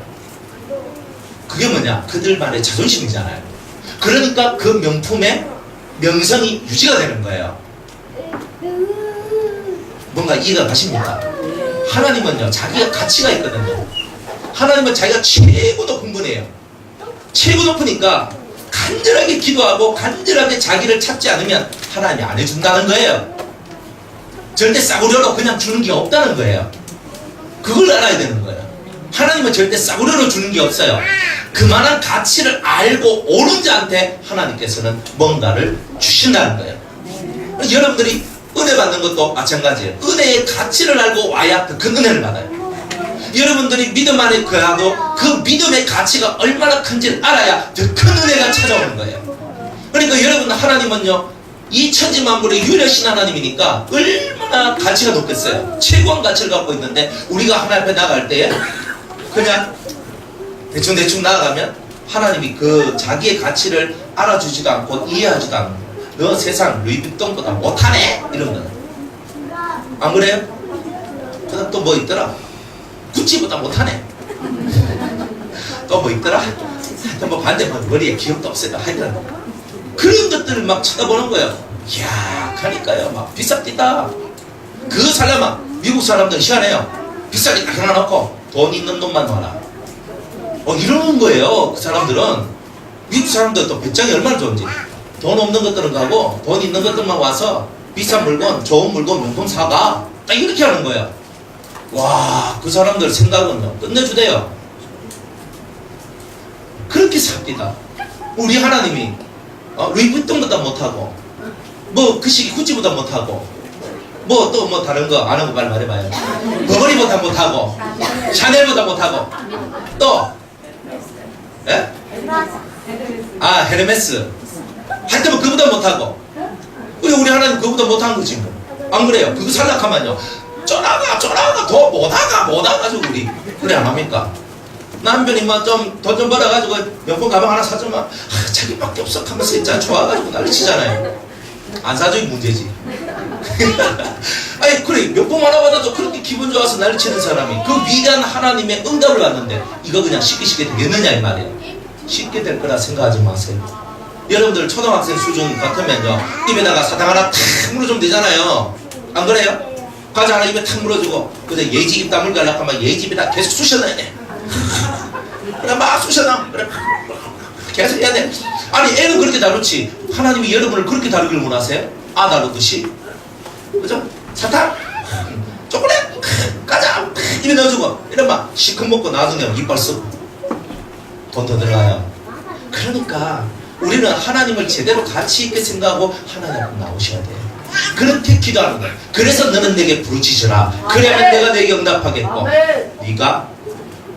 그게 뭐냐? 그들만의 자존심이잖아요. 그러니까 그 명품의 명성이 유지가 되는 거예요. 뭔가 이해가 가십니까? 하나님은요 자기가 가치가 있거든요. 하나님은 자기가 최고 높은 분이에요. 최고 높으니까 간절하게 기도하고 간절하게 자기를 찾지 않으면 하나님이 안 해준다는 거예요. 절대 싸구려로 그냥 주는 게 없다는 거예요. 그걸 알아야 되는 거예요. 하나님은 절대 싸구려로 주는 게 없어요. 그만한 가치를 알고 오는 자한테 하나님께서는 뭔가를 주신다는 거예요. 여러분들이 은혜 받는 것도 마찬가지예요. 은혜의 가치를 알고 와야 더 큰 은혜를 받아요. 여러분들이 믿음 안에 거하고 그 믿음의 가치가 얼마나 큰지를 알아야 더 큰 은혜가 찾아오는 거예요. 그러니까 여러분, 하나님은요, 이 천지만물의 유일하신 하나님이니까 얼마나 가치가 높겠어요. 최고한 가치를 갖고 있는데 우리가 하나님 앞에 나갈 때에 그냥 대충 나아가면 하나님이 그 자기의 가치를 알아주지도 않고 이해하지도 않고, 너 세상 루이비통보다 못하네? 이런 거는. 안 그래요? 그 다음 또 뭐 있더라? 구찌보다 못하네. 또 뭐 있더라? 하여튼 뭐 반대 머리에 기억도 없어요. 하여튼 그런 것들을 막 쳐다보는 거예요. 이야, 가니까요, 막 비쌉디다. 그 사람은 미국 사람들 희한해요. 비싸게 딱 해놔놓고 돈 있는 놈만 와라. 이러는 거예요. 그 사람들은. 미국 사람들 또 배짱이 얼마나 좋은지. 돈 없는 것들은 가고 돈 있는 것들만 와서 비싼 물건, 좋은 물건, 명품 사가. 딱 이렇게 하는 거예요. 와, 그 사람들 생각은요, 끝내주대요. 그렇게 삽디다. 우리 하나님이 루이비통보다 못하고, 뭐 그 시기 구찌보다 못하고, 뭐 또 뭐 다른 거 아는 거 빨리 말해봐요. 버버리보다 못하고, 샤넬보다 못하고, 또 예? 아, 헤르메스. 하여튼 뭐 그보다 못하고. 우리 하나님 그보다 못한 거지 뭐. 안 그래요? 그거 살락하면요, 쩌나가 더 못하가지고 우리 그래 안 합니까? 남편이 뭐 좀 돈 좀 벌어가지고 명품 가방 하나 사주면 자기밖에 없어 하면서 진짜 좋아가지고 난리치잖아요. 안 사줘야 문제지. 아니 그래, 명품 하나 받아도 그렇게 기분 좋아서 난리치는 사람이 그 위대한 하나님의 응답을 받는데 이거 그냥 쉽게 되겠느냐 이 말이에요. 쉽게 될 거라 생각하지 마세요. 여러분들 초등학생 수준 같으면요, 입에다가 사탕 하나 탁 물어주면 되잖아요. 안 그래요? 과자 하나 입에 탁 물어주고, 그래 예지 입 다물게 하려고 하면 예지 입에다 계속 쑤셔넣어야 돼. 그래 막 쑤셔넣어. 그래 계속 해야 돼. 아니 애는 그렇게 다루지 하나님이 여러분을 그렇게 다루기를 원하세요? 아 다루듯이. 그죠? 사탕, 초콜릿, 과자 입에 넣어주고 이러면 시큼 먹고 나중에 이빨 쓰고 돈 더 들어가요. 그러니까 우리는 하나님을 제대로 가치 있게 생각하고 하나님 앞에 나오셔야 돼요. 그렇게 기도하는 거예요. 그래서 너는 내게 부르짖으라. 그래야만 내가 내게 응답하겠고, 네가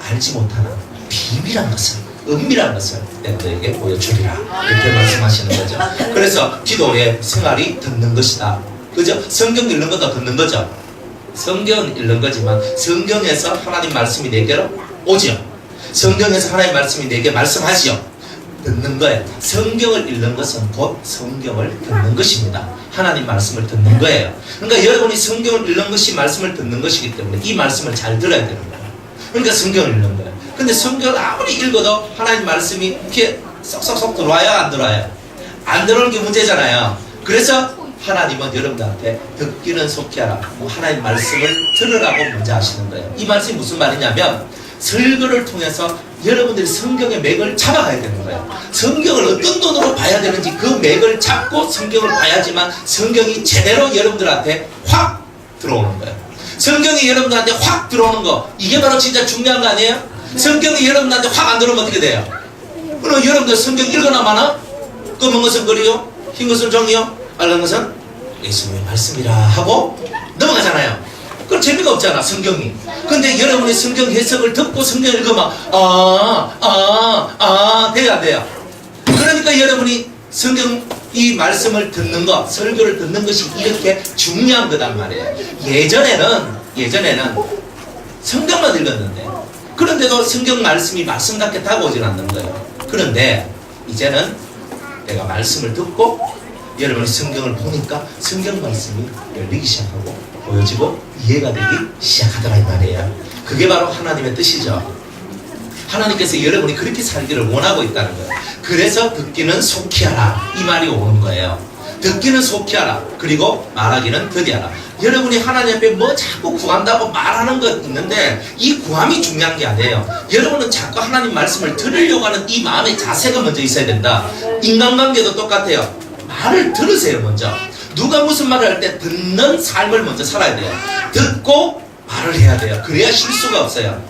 알지 못하는 비밀한 것을, 은밀한 것을 내가 너에게 보여주리라. 이렇게 말씀하시는 거죠. 그래서 기도의 생활이 듣는 것이다. 그죠? 성경 읽는 것도 듣는 거죠. 성경은 읽는 거지만 성경에서 하나님 말씀이 내게로 오죠. 성경에서 하나님 말씀이 내게 말씀하지요. 듣는 거예요. 성경을 읽는 것은 곧 성경을 듣는 것입니다. 하나님 말씀을 듣는 거예요. 그러니까 여러분이 성경을 읽는 것이 말씀을 듣는 것이기 때문에 이 말씀을 잘 들어야 되는 거예요. 그러니까 성경을 읽는 거예요. 근데 성경을 아무리 읽어도 하나님 말씀이 귀에 쏙쏙쏙 들어와야 안 들어와요? 안 들어오는 게 문제잖아요. 그래서 하나님은 여러분들한테 듣기는 속히 하라. 하나님 말씀을 들으라고 먼저 하시는 거예요. 이 말씀이 무슨 말이냐면 설교를 통해서 여러분들이 성경의 맥을 잡아가야 되는 거예요. 성경을 어떤 돈으로 봐야 되는지 그 맥을 잡고 성경을 봐야지만 성경이 제대로 여러분들한테 확 들어오는 거예요. 성경이 여러분들한테 확 들어오는 거, 이게 바로 진짜 중요한 거 아니에요? 성경이 여러분들한테 확 안 들어오면 어떻게 돼요? 그럼 여러분들 성경 읽거나 마나? 검은 것은 글이요, 흰 것은 종이요, 빨간 것은 예수님의 말씀이라 하고 넘어가잖아요. 그럼 재미가 없잖아, 성경이. 근데 여러분이 성경 해석을 듣고 성경 읽으면 돼야 돼요. 그러니까 여러분이 성경 이 말씀을 듣는 것, 설교를 듣는 것이 이렇게 중요한 거단 말이에요. 예전에는 성경만 읽었는데, 그런데도 성경 말씀이 말씀답게 다가오질 않는 거예요. 그런데 이제는 내가 말씀을 듣고 여러분이 성경을 보니까 성경 말씀이 열리기 시작하고 보여지고 이해가 되기 시작하더라 이 말이에요. 그게 바로 하나님의 뜻이죠. 하나님께서 여러분이 그렇게 살기를 원하고 있다는 거예요. 그래서 듣기는 속히 하라 이 말이 오는 거예요. 듣기는 속히 하라. 그리고 말하기는 더디하라. 여러분이 하나님 앞에 뭐 자꾸 구한다고 말하는 것 있는데 이 구함이 중요한 게 아니에요. 여러분은 자꾸 하나님 말씀을 들으려고 하는 이 마음의 자세가 먼저 있어야 된다. 인간관계도 똑같아요. 말을 들으세요. 먼저 누가 무슨 말을 할 때 듣는 삶을 먼저 살아야 돼요. 듣고 말을 해야 돼요. 그래야 실수가 없어요.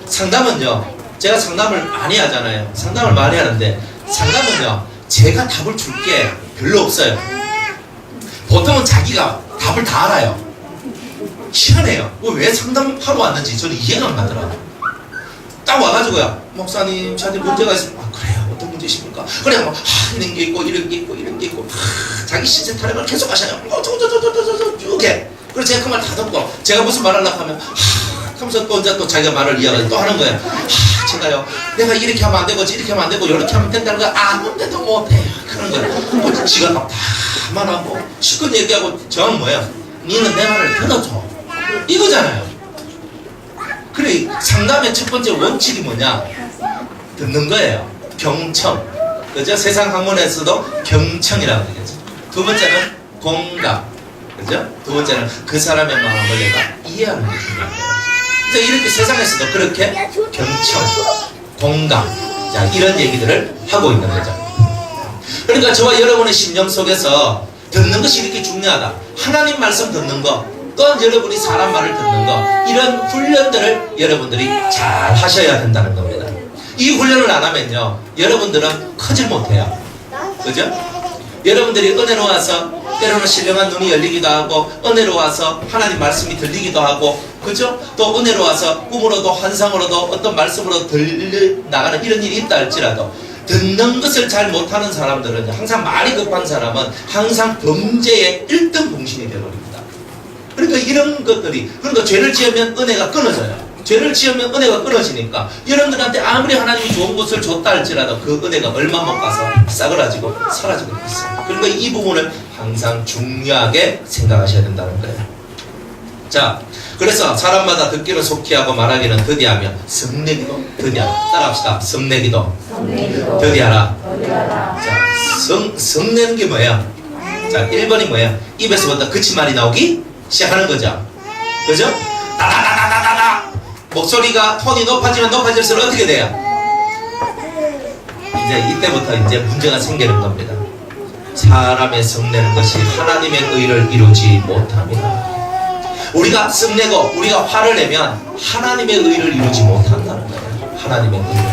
상담은요, 제가 상담을 많이 하잖아요. 상담을 많이 하는데 상담은요, 제가 답을 줄 게 별로 없어요. 보통은 자기가 답을 다 알아요. 희한해요. 왜 상담하러 왔는지 저는 이해가 안 가더라고요. 딱 와가지고요, 목사님 저한테 문제가 있어요. 아, 그래요? 어떤 문제 있습니까? 그래, 뭐 이런 게 있고 이런 게 있고 이런 게 있고 자기 신세 타령을 계속 하셔요. 쭉 해. 그래서 제가 그 말 다 듣고 제가 무슨 말 하려고 하면 하면서 또 혼자 또 자기가 말을 이어가지고 또 하는 거예요. 제가요, 내가 이렇게 하면 안 되고 이렇게 하면 안 되고 이렇게 하면 된다는 거 아는데도 못해요. 그런 거예요. 지가 막 다 말하고 실컷 얘기하고 저는 뭐예요? 니는 내 말을 들어줘. 이거잖아요. 그래, 상담의 첫 번째 원칙이 뭐냐? 듣는 거예요. 경청. 그죠? 세상 학문에서도 경청이라고 그러겠죠. 두 번째는 공감. 그죠? 두 번째는 그 사람의 마음을 내가 이해하는 게 중요한 거예요. 그래서 이렇게 세상에서도 그렇게 경청, 공감, 자, 이런 얘기들을 하고 있는 거죠. 그러니까 저와 여러분의 심령 속에서 듣는 것이 이렇게 중요하다. 하나님 말씀 듣는 거, 또한 여러분이 사람 말을 듣는 거, 이런 훈련들을 여러분들이 잘 하셔야 된다는 겁니다. 이 훈련을 안 하면요, 여러분들은 크질 못해요. 그죠? 여러분들이 은혜로 와서 때로는 신령한 눈이 열리기도 하고, 은혜로 와서 하나님 말씀이 들리기도 하고, 그죠? 또 은혜로 와서 꿈으로도 환상으로도 어떤 말씀으로 들려나가는 이런 일이 있다 할지라도 듣는 것을 잘 못하는 사람들은, 항상 말이 급한 사람은 항상 범죄의 1등 봉신이 되어버립니다. 그러니까 이런 것들이, 그러니까 죄를 지으면 은혜가 끊어져요. 죄를 지으면 은혜가 끊어지니까 여러분들한테 아무리 하나님이 좋은 것을 줬다 할지라도 그 은혜가 얼마 못 가서 싸그라지고 사라지고 있어요. 그러니까 이 부분을 항상 중요하게 생각하셔야 된다는 거예요. 자, 그래서 사람마다 듣기는 속히 하고 말하기는 더디하며 성내기도 더디하라. 따라합시다. 성내기도 더디하라. 자, 성내는 게 뭐예요? 자, 1번이 뭐예요? 입에서부터 거친 말이 나오기 시작하는 거죠. 그죠? 다다다다다다다. 목소리가 톤이 높아지면 높아질수록 어떻게 돼요? 이제 이때부터 이제 문제가 생기는 겁니다. 사람의 성내는 것이 하나님의 의를 이루지 못합니다. 우리가 성내고 우리가 화를 내면 하나님의 의를 이루지 못한다는 거예요. 하나님의 의를.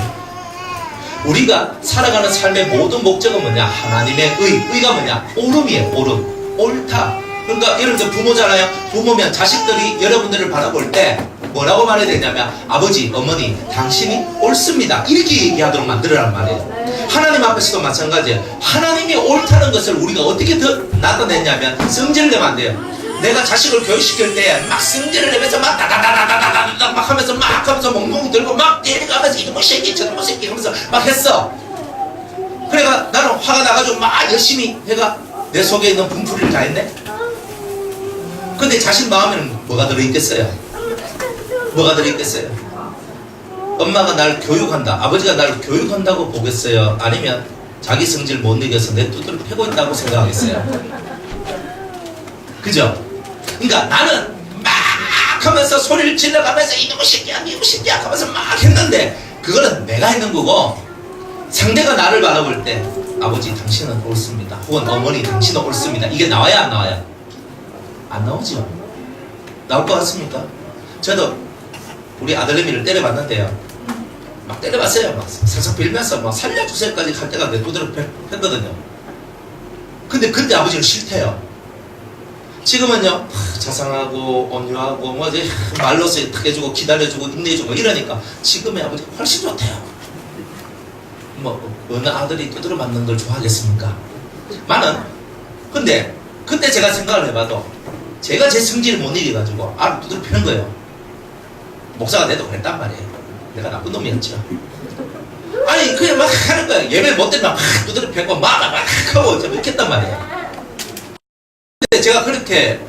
우리가 살아가는 삶의 모든 목적은 뭐냐? 하나님의 의가 뭐냐? 옳음이에요. 옳음. 옳다. 그러니까 예를 들어 부모잖아요. 부모면 자식들이 여러분들을 바라볼 때 뭐라고 말해야 되냐면, 아버지, 어머니, 당신이 옳습니다. 이렇게 얘기하도록 만들으란 말이에요. 하나님 앞에서도 마찬가지예요. 하나님이 옳다는 것을 우리가 어떻게 더 나타냈냐면 성질을 내면 안 돼요. 내가 자식을 교육시킬 때 막 성질을 내면서 막 다다다다다다다 막 하면서 막 하면서 멍멍 들고 막 때리가면서 이놈의 새끼 저놈의 새끼 하면서 막 했어. 그래가 나는 화가 나가지고 막 열심히 해가 내 속에 있는 분풀이를 다 했네. 근데 자식 마음에는 뭐가 들어있겠어요? 뭐가 들어있겠어요? 엄마가 날 교육한다, 아버지가 날 교육한다고 보겠어요? 아니면 자기 성질 못 이겨서 내 두드를 패고 있다고 생각하겠어요? 그죠? 그러니까 나는 막 하면서 소리를 질러가면서 이놈의 새끼야 이놈의 새끼야 하면서 막 했는데 그거는 내가 했는 거고, 상대가 나를 바라볼 때 아버지 당신은 옳습니다, 혹은 어머니 당신은 옳습니다, 이게 나와야 안 나와요? 안 나오죠? 나올 것 같습니까? 저도 우리 아들내미를 때려봤는데요, 막 때려봤어요. 막 살짝 빌면서 막 살려주세요까지 갈 때가 내 두드려 팼거든요. 근데 그때 아버지는 싫대요. 지금은요, 자상하고 온유하고 뭐지, 말로서 탁 해주고 기다려주고 인내해주고 이러니까 지금의 아버지가 훨씬 좋대요. 뭐 어느 아들이 두드려 맞는 걸 좋아하겠습니까? 나는 근데 그때 제가 생각을 해봐도 제가 제 성질을 못 이겨가지고 알을 두드려 패는 거예요. 목사가 돼도 그랬단 말이에요. 내가 나쁜 놈이었죠. 아니 그냥 막 하는 거야. 예배 못 되면 막 두드려 패고 막 하고 이렇게 했단 말이에요. 근데 제가 그렇게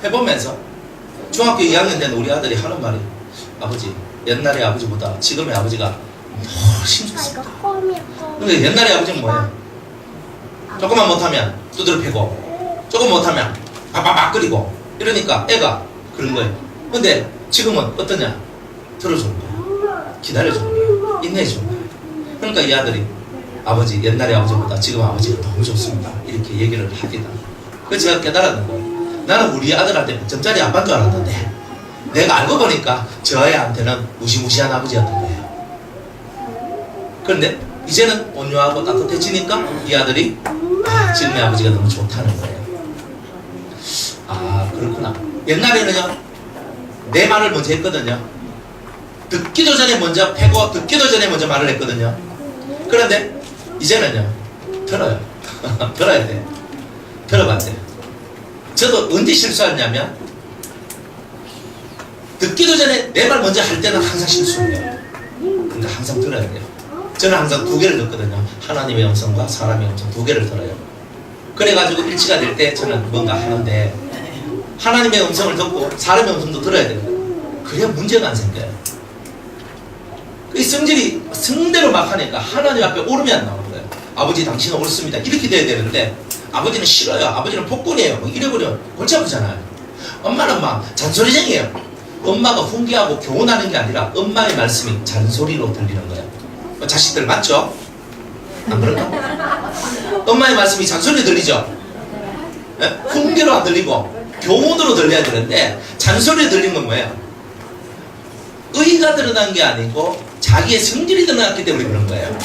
해보면서 중학교 2학년 된 우리 아들이 하는 말이, 아버지, 옛날의 아버지보다 지금의 아버지가 훨씬 좋습니다. 근데 옛날의 아버지는 뭐예요? 조금만 못하면 두드려 패고, 조금 못하면 막 끓이고 이러니까 애가 그런 거예요. 근데 지금은 어떠냐? 들어주는 거예요. 기다려주는 거예요. 인내해주는 거예요. 그러니까 이 아들이, 아버지, 옛날의 아버지보다 지금 아버지가 너무 좋습니다, 이렇게 얘기를 합니다. 그래서 제가 깨달았는 거예요. 나는 우리 아들한테 100점짜리 아빠인 줄 알았는데 내가 알고 보니까 저 애한테는 무시무시한 아버지였던 거예요. 그런데 이제는 온유하고 따뜻해지니까 이 아들이 지금의 아버지가 너무 좋다는 거예요. 아, 그렇구나. 옛날에는요, 내 말을 먼저 했거든요. 듣기도 전에 먼저 패고 듣기도 전에 먼저 말을 했거든요. 그런데 이제는요, 들어요. 들어야 돼요. 들어봐야 돼요. 저도 언제 실수했냐면 듣기도 전에 내 말 먼저 할 때는 항상 실수해요. 그러니까 항상 들어야 돼요. 저는 항상 두 개를 듣거든요. 하나님의 음성과 사람의 음성 두 개를 들어요. 그래가지고 일치가 될 때 저는 뭔가 하는데 하나님의 음성을 듣고 사람의 음성도 들어야 돼요. 그래야 문제가 안 생겨요. 이 성질이 성대로 막 하니까 하나님 앞에 오름이 안 나오는 거예요. 아버지 당신은 옳습니다. 이렇게 돼야 되는데 아버지는 싫어요. 아버지는 폭군이에요. 뭐 이래버려 골치 아프잖아요. 엄마는 막 잔소리쟁이에요. 엄마가 훈계하고 교훈하는 게 아니라 엄마의 말씀이 잔소리로 들리는 거예요. 자식들 맞죠? 안 그런가? 엄마의 말씀이 잔소리로 들리죠? 네? 훈계로 안 들리고 교훈으로 들려야 되는데 잔소리로 들리는 건 뭐예요? 의가 드러난 게 아니고 자기의 성질이 드러났기 때문에 그런 거예요.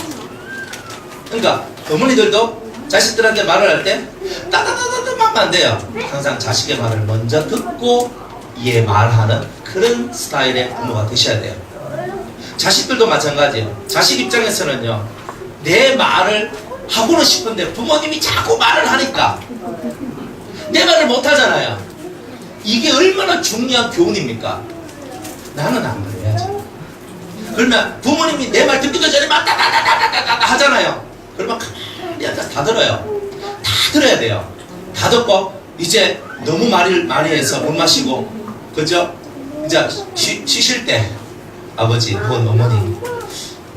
그러니까 어머니들도 자식들한테 말을 할 때 따다다다다 하면 안 돼요. 항상 자식의 말을 먼저 듣고 이에 말하는 그런 스타일의 부모가 되셔야 돼요. 자식들도 마찬가지예요. 자식 입장에서는요, 내 말을 하고는 싶은데 부모님이 자꾸 말을 하니까 내 말을 못 하잖아요. 이게 얼마나 중요한 교훈입니까? 나는 안 그래야지. 그러면 부모님이 내 말 듣기도 전에 막 따다다다다다 하잖아요. 그러면 가만히 앉아서 다 들어요. 다 들어야 돼요. 다 듣고 이제 너무 많이 해서 못 마시고, 그죠? 이제 쉬실 때 아버지, 본 어머니,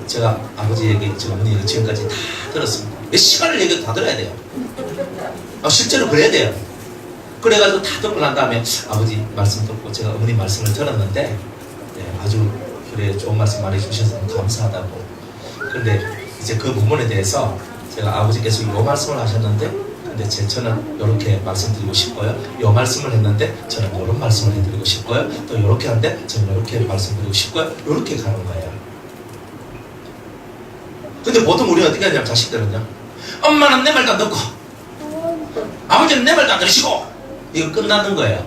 제가 아버지 얘기, 저 어머니 얘기 지금까지 다 들었습니다. 몇 시간을 얘기해도 다 들어야 돼요. 실제로 그래야 돼요. 그래가지고 다 듣고 난 다음에 아버지 말씀 듣고 제가 어머니 말씀을 들었는데, 네, 아주 그래 좋은 말씀 많이 해주셔서 감사하다고. 근데 이제 그 부분에 대해서 제가 아버지께서 이 말씀을 하셨는데, 근데 저는 이렇게 말씀드리고 싶고요. 이 말씀을 했는데 저는 이런 말씀을 해드리고 싶고요. 또 이렇게 하는데 저는 이렇게 말씀드리고 싶고요. 이렇게 가는 거예요. 근데 보통 우리는 어떻게 하냐면 자식들은요, 엄마는 내 말도 안 듣고 아버지는 내 말도 안 들으시고, 이거 끝나는 거예요.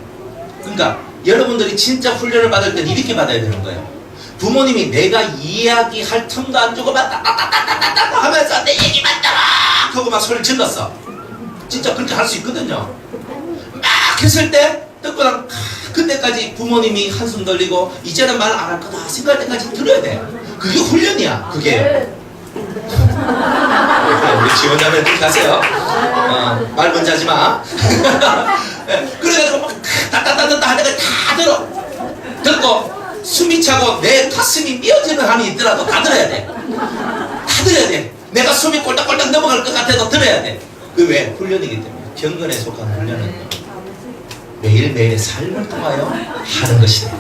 그러니까 여러분들이 진짜 훈련을 받을 때는 이렇게 받아야 되는 거예요. 부모님이 내가 이야기할 틈도 안 주고 막 따따따따따따 하면서 내 얘기 맞다라 하고 막 소리를 질렀어. 진짜 그렇게 할 수 있거든요. 막 했을 때 듣고 난 그때까지 부모님이 한숨 돌리고 이제는 말 안 할 거다 생각할 때까지 들어야 돼. 그게 훈련이야. 그게. 우리 지원자분 그렇게 하세요. 말 먼저 하지 마. 그래가지고 막 따따따따 하다가 다 들어. 듣고 숨이 차고 내 가슴이 미어지는 한이 있더라도 다 들어야 돼. 다 들어야 돼. 내가 숨이 꼴딱꼴딱 넘어갈 것 같아도 들어야 돼. 그 왜? 훈련이기 때문에. 경건에 속한 훈련은 매일매일의 삶을 통하여 하는 것이다.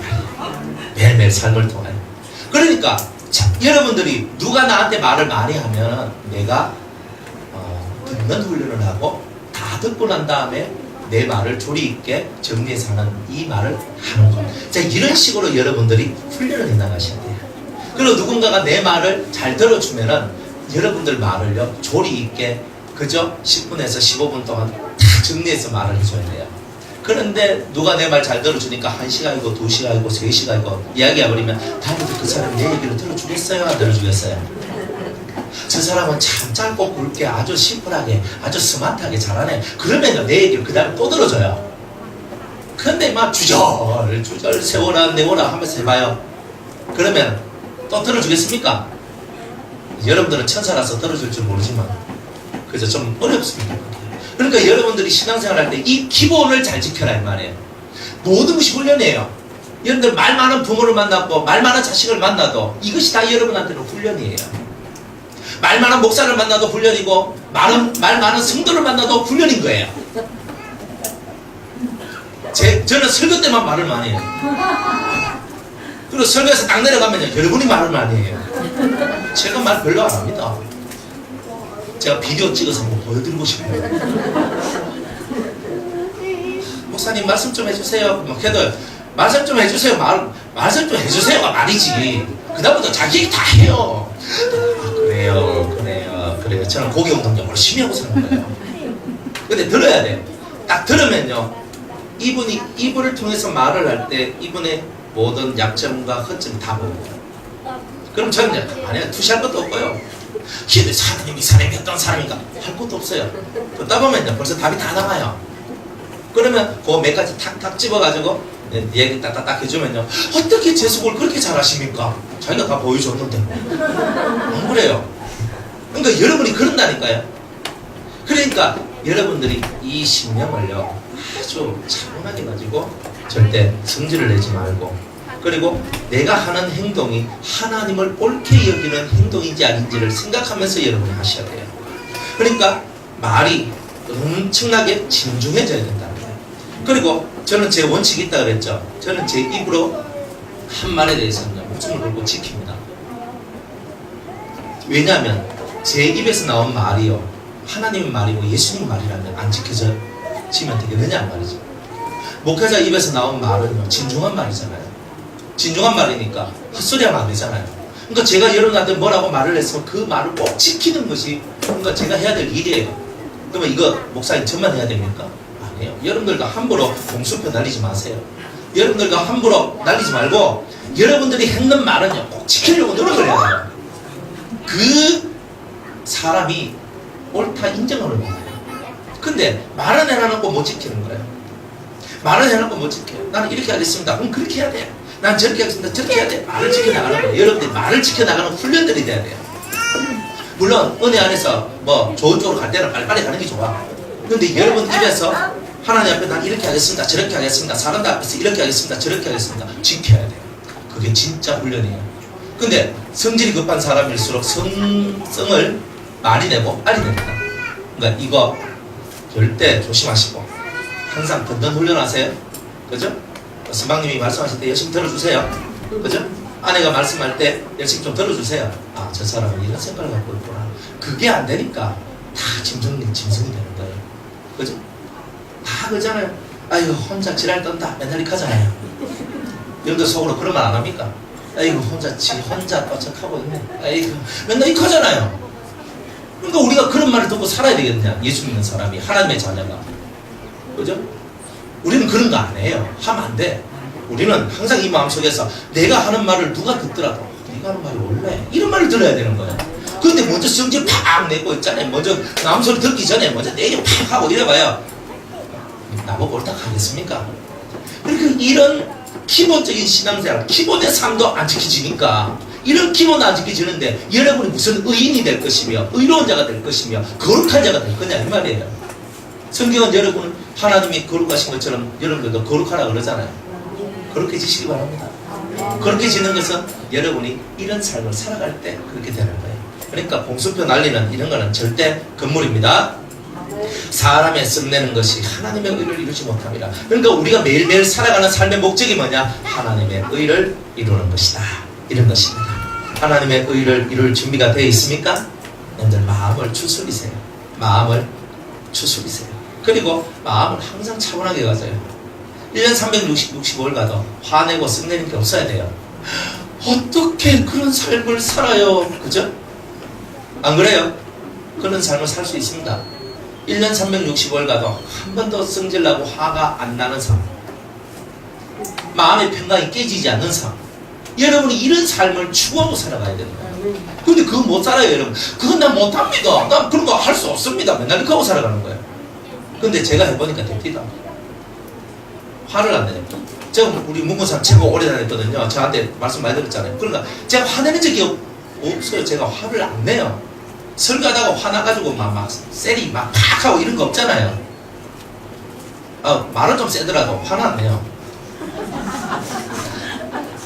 매일매일 삶을 통하여. 그러니까 여러분들이 누가 나한테 말을 많이 하면 내가 듣는 훈련을 하고 다 듣고 난 다음에 내 말을 조리 있게 정리해서 하는 이 말을 하는 것. 자, 이런 식으로 여러분들이 훈련을 해나가셔야 돼요. 그리고 누군가가 내 말을 잘 들어주면은 여러분들 말을요 조리 있게, 그죠? 10분에서 15분 동안 다 정리해서 말을 해줘야 돼요. 그런데 누가 내 말 잘 들어주니까 1시간이고 2시간이고 3시간이고 이야기해버리면 다음부터 그 사람이 내 얘기를 들어주겠어요? 안 들어주겠어요? 저 사람은 참 짧고 굵게 아주 심플하게 아주 스마트하게 잘하네. 그러면 내 얘기를 그 다음에 또 들어줘요. 근데 막 주절 세워라 내워라 하면서 해봐요. 그러면 또 들어주겠습니까? 여러분들은 천사라서 들어줄 줄 모르지만 그래서 좀 어렵습니다. 그러니까 여러분들이 신앙생활 할 때 이 기본을 잘 지켜라 이 말이에요. 모든 것이 훈련이에요. 여러분들 말 많은 부모를 만났고 말 많은 자식을 만나도 이것이 다 여러분한테는 훈련이에요. 말 많은 목사를 만나도 훈련이고 말 많은 성도를 만나도 훈련인 거예요. 저는 설교 때만 말을 많이 해요. 그리고 설교에서 딱 내려가면 여러분이 말을 많이 해요. 제가 말 별로 안 합니다. 제가 비디오 찍어서 한번 보여드리고 싶어요. 목사님 말씀 좀 해주세요. 막 해도 말씀 좀 해주세요. 말씀 좀 해주세요가 말이지. 그다음부터 자기 얘기 다 해요. 그래요. 저는 고기 운동 열심히 하고 사는 거예요. 근데 들어야 돼요. 딱 들으면요. 이분이 이분을 통해서 말을 할 때 이분의 모든 약점과 허점이 다 보여요. 그럼 저는 아니야 투시할 것도 없고요. 근데 사람이 어떤 사람인가 할 것도 없어요. 듣다 보면요 벌써 답이 다 나와요. 그러면 그 몇 가지 탁탁 집어가지고 얘기 딱딱딱 해주면요 어떻게 재수를 그렇게 잘하십니까? 자기가 다 보여줬는데 안 그래요? 그러니까 여러분이 그런다니까요. 그러니까 여러분들이 이 신념을요 아주 차분하게 가지고 절대 성질을 내지 말고, 그리고 내가 하는 행동이 하나님을 옳게 여기는 행동인지 아닌지를 생각하면서 여러분이 하셔야 돼요. 그러니까 말이 엄청나게 진중해져야 된다는 거예요. 그리고 저는 제 원칙이 있다 그랬죠. 저는 제 입으로 한 말에 대해서는 목숨을 걸고 지킵니다. 왜냐하면 제 입에서 나온 말이요 하나님의 말이고 예수님 말이라면 안 지켜지면 되겠느냐 말이죠. 목회자 입에서 나온 말은요 진중한 말이잖아요. 진중한 말이니까 헛소리하면 안 되잖아요. 그러니까 제가 여러분한테 뭐라고 말을 했으면 그 말을 꼭 지키는 것이 그러니까 제가 해야 될 일이에요. 그러면 이거 목사님 저만 해야 됩니까? 아니에요. 여러분들도 함부로 공수표 날리지 마세요. 여러분들도 함부로 날리지 말고 여러분들이 했는 말은요 꼭 지키려고 노력을 해야 돼요. 그 사람이 옳다 인정하는 거예요. 근데 말은 해놔놓고 못 지키는 거예요. 말은 해놓고 못 지켜요. 나는 이렇게 하겠습니다. 그럼 그렇게 해야 돼. 난 저렇게 하겠습니다. 저렇게 해야 돼. 말을 지켜나가는 거예요. 여러분들이 말을 지켜나가는 훈련들이 돼야 돼요. 물론 은혜 안에서 뭐 좋은 쪽으로 갈 때는 빨리빨리 가는 게 좋아. 근데 여러분 입에서 하나님 앞에 난 이렇게 하겠습니다. 저렇게 하겠습니다. 사람들 앞에서 이렇게 하겠습니다. 저렇게 하겠습니다. 지켜야 돼요. 그게 진짜 훈련이에요. 근데 성질이 급한 사람일수록 성을 많이 내고 빨리 냅니다. 그러니까 이거 절대 조심하시고 항상 든든 훈련하세요. 그죠? 스방님이 말씀하실 때 열심히 들어주세요. 그죠? 아내가 말씀할 때 열심히 좀 들어주세요. 아, 저 사람은 이런 생각을 갖고 있구나. 그게 안 되니까 다 짐승이 되는 거예요. 그죠? 다 그러잖아요. 아이고 혼자 지랄 떤다. 맨날 이렇게 하잖아요. 여러분들 속으로 그런 말 안 합니까? 아이고 혼자 떠척하고 있네. 아이고 맨날 이렇게 하잖아요. 그러니까 우리가 그런 말을 듣고 살아야 되겠냐? 예수 믿는 사람이 하나님의 자녀가. 그죠? 우리는 그런 거 안 해요. 하면 안 돼. 우리는 항상 이 마음속에서 내가 하는 말을 누가 듣더라도 네가 하는 말이 원래 이런 말을 들어야 되는 거예요. 근데 먼저 성질 팍 내고 있잖아요. 먼저 남 소리 듣기 전에 먼저 내 얘기 팍 하고 이래봐요. 나보고 옳다 하겠습니까? 그러니까 이런 기본적인 신앙생활, 기본의 삶도 안 지켜지니까 이런 기본도 안 지켜지는데 여러분이 무슨 의인이 될 것이며 의로운 자가 될 것이며 거룩한 자가 될 거냐 이 말이에요. 성경은 여러분은 하나님이 거룩하신 것처럼 여러분들도 거룩하라 그러잖아요. 거룩해지시기 바랍니다. 거룩해지는 것은 여러분이 이런 삶을 살아갈 때 그렇게 되는 거예요. 그러니까 공수표 날리는 이런 거는 절대 금물입니다. 사람의 씀내는 것이 하나님의 의를 이루지 못합니다. 그러니까 우리가 매일매일 살아가는 삶의 목적이 뭐냐? 하나님의 의를 이루는 것이다. 이런 것입니다. 하나님의 의를 이룰 준비가 되어 있습니까? 여러분들 마음을 추스리세요. 마음을 추스리세요. 그리고 마음을 항상 차분하게 가져요. 1년 365일 가도 화내고 씀내는 게 없어야 돼요. 어떻게 그런 삶을 살아요? 그죠? 안 그래요? 그런 삶을 살 수 있습니다. 1년 365일 가도 한 번도 성질나고 화가 안 나는 삶, 마음의 평강이 깨지지 않는 삶, 여러분이 이런 삶을 추구하고 살아가야 되는 거예요. 근데 그거 못 살아요 여러분. 그건 난 못합니다. 난 그런 거 할 수 없습니다. 맨날 이렇게 하고 살아가는 거예요. 근데 제가 해보니까 됩니다. 화를 안 내요. 제가 우리 문고사 최고 오래 다녔거든요. 저한테 말씀 많이 들었잖아요. 그러니까 제가 화내는 적이 없어요. 제가 화를 안 내요. 설교하다가 화나가지고 막 셀이 막 팍 하고 이런 거 없잖아요. 말은 좀 세더라도 화는 안 내요.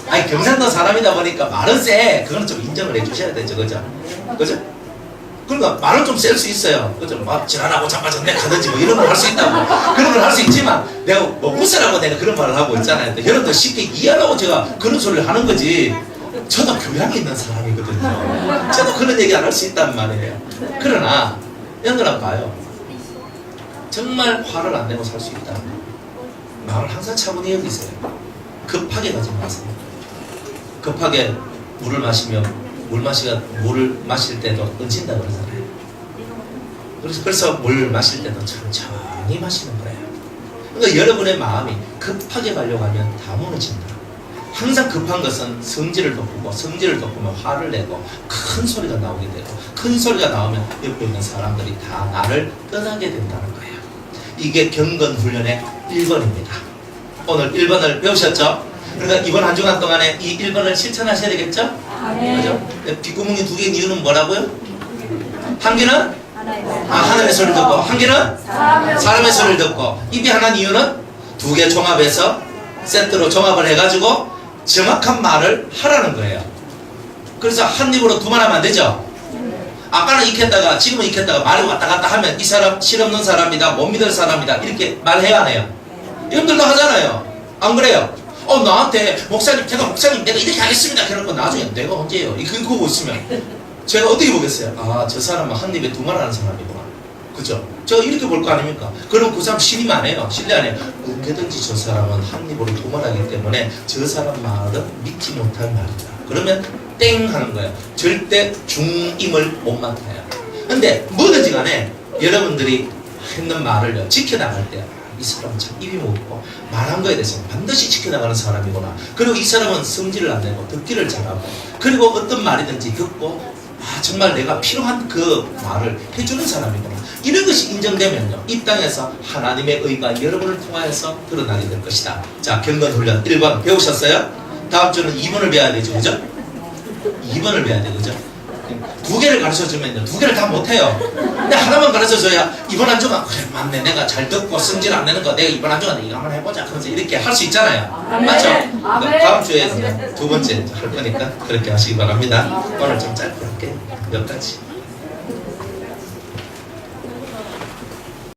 아니 경상도 사람이다 보니까 말은 세. 그건 좀 인정을 해주셔야 되죠. 그죠? 그죠? 그러니까 말은 좀 셀 수 있어요. 그죠? 막 지랄하고 자빠졌네 하든지 뭐 이런 걸 할 수 있다고. 그런 걸 할 수 있지만 내가 뭐 웃으라고 내가 그런 말을 하고 있잖아요. 여러분들 쉽게 이해하려고 제가 그런 소리를 하는 거지. 저도 교양이 있는 사람이거든요. 저도 그런 얘기 안 할 수 있단 말이에요. 그러나 여러분들 봐요. 정말 화를 안 내고 살 수 있다. 마음을 항상 차분히 여기세요. 급하게 가지 마세요. 급하게 물을 마실 때도 얹힌다 그러잖아요. 그래서 물 마실 때도 천천히 마시는 거예요. 그러니까 여러분의 마음이 급하게 가려고 하면 다 무너진다. 항상 급한 것은 성질을 돋구고, 성질을 돋구면 화를 내고 큰 소리가 나오게 되고, 큰 소리가 나오면 옆에 있는 사람들이 다 나를 떠나게 된다는 거예요. 이게 경건훈련의 1번입니다. 오늘 1번을 배우셨죠? 그러니까 이번 한 주간 동안에 이 1번을 실천하셔야 되겠죠? 그죠? 뒷구멍이 2개인 이유는 뭐라고요? 한 개는 하나님의 소리를 듣고, 한 개는 사람의 소리를 듣고, 입이 하나인 이유는 2개 종합해서 세트로 종합을 해가지고 정확한 말을 하라는 거예요. 그래서 한 입으로 두 말 하면 안 되죠? 아까는 익혔다가 지금은 익혔다가 말이 왔다 갔다 하면 이 사람 실없는 사람이다, 못 믿을 사람이다 이렇게 말해야 하네요. 여러분들도 하잖아요. 안 그래요? 나한테 목사님 내가 이렇게 하겠습니다. 그래놓고 나중에 내가 언제예요? 그거 보고 있으면 제가 어떻게 보겠어요? 저 사람은 한 입에 두 말 하는 사람이구나. 그죠? 제가 이렇게 볼 거 아닙니까? 그럼 그 사람 신임 안 해요. 신뢰 안 해요. 언제든지 저 사람은 한 입으로 두 말 하기 때문에 저 사람 말은 믿지 못할 말이다. 그러면 땡 하는 거예요. 절대 중임을 못 맡아요. 근데 뭐든지 간에 여러분들이 했는 말을 지켜나갈 때 이 사람은 참 입이 무겁고 말한 거에 대해서 반드시 지켜나가는 사람이구나. 그리고 이 사람은 성질을 안 내고 듣기를 잘하고, 그리고 어떤 말이든지 듣고 정말 내가 필요한 그 말을 해주는 사람이구나. 이런 것이 인정되면요, 이 땅에서 하나님의 의가 여러분을 통하여서 드러나게 될 것이다. 자, 경건훈련 1번 배우셨어요? 다음 주는 2번을 배워야 되죠, 그죠? 2번을 배워야 돼, 그죠? 2개를 가르쳐주면요, 2개를 다 못해요. 근데 하나만 가르쳐줘야 이번 한 주간 그래 맞네, 내가 잘 듣고 성질 안 내는 거 내가 이번 한 주간 이거 한번 해보자 그러면서 이렇게 할 수 있잖아요. 맞죠? 그러니까 다음 주에 두 번째 할 거니까 그렇게 하시기 바랍니다. 오늘 좀 짧게 할게요. 몇 가지.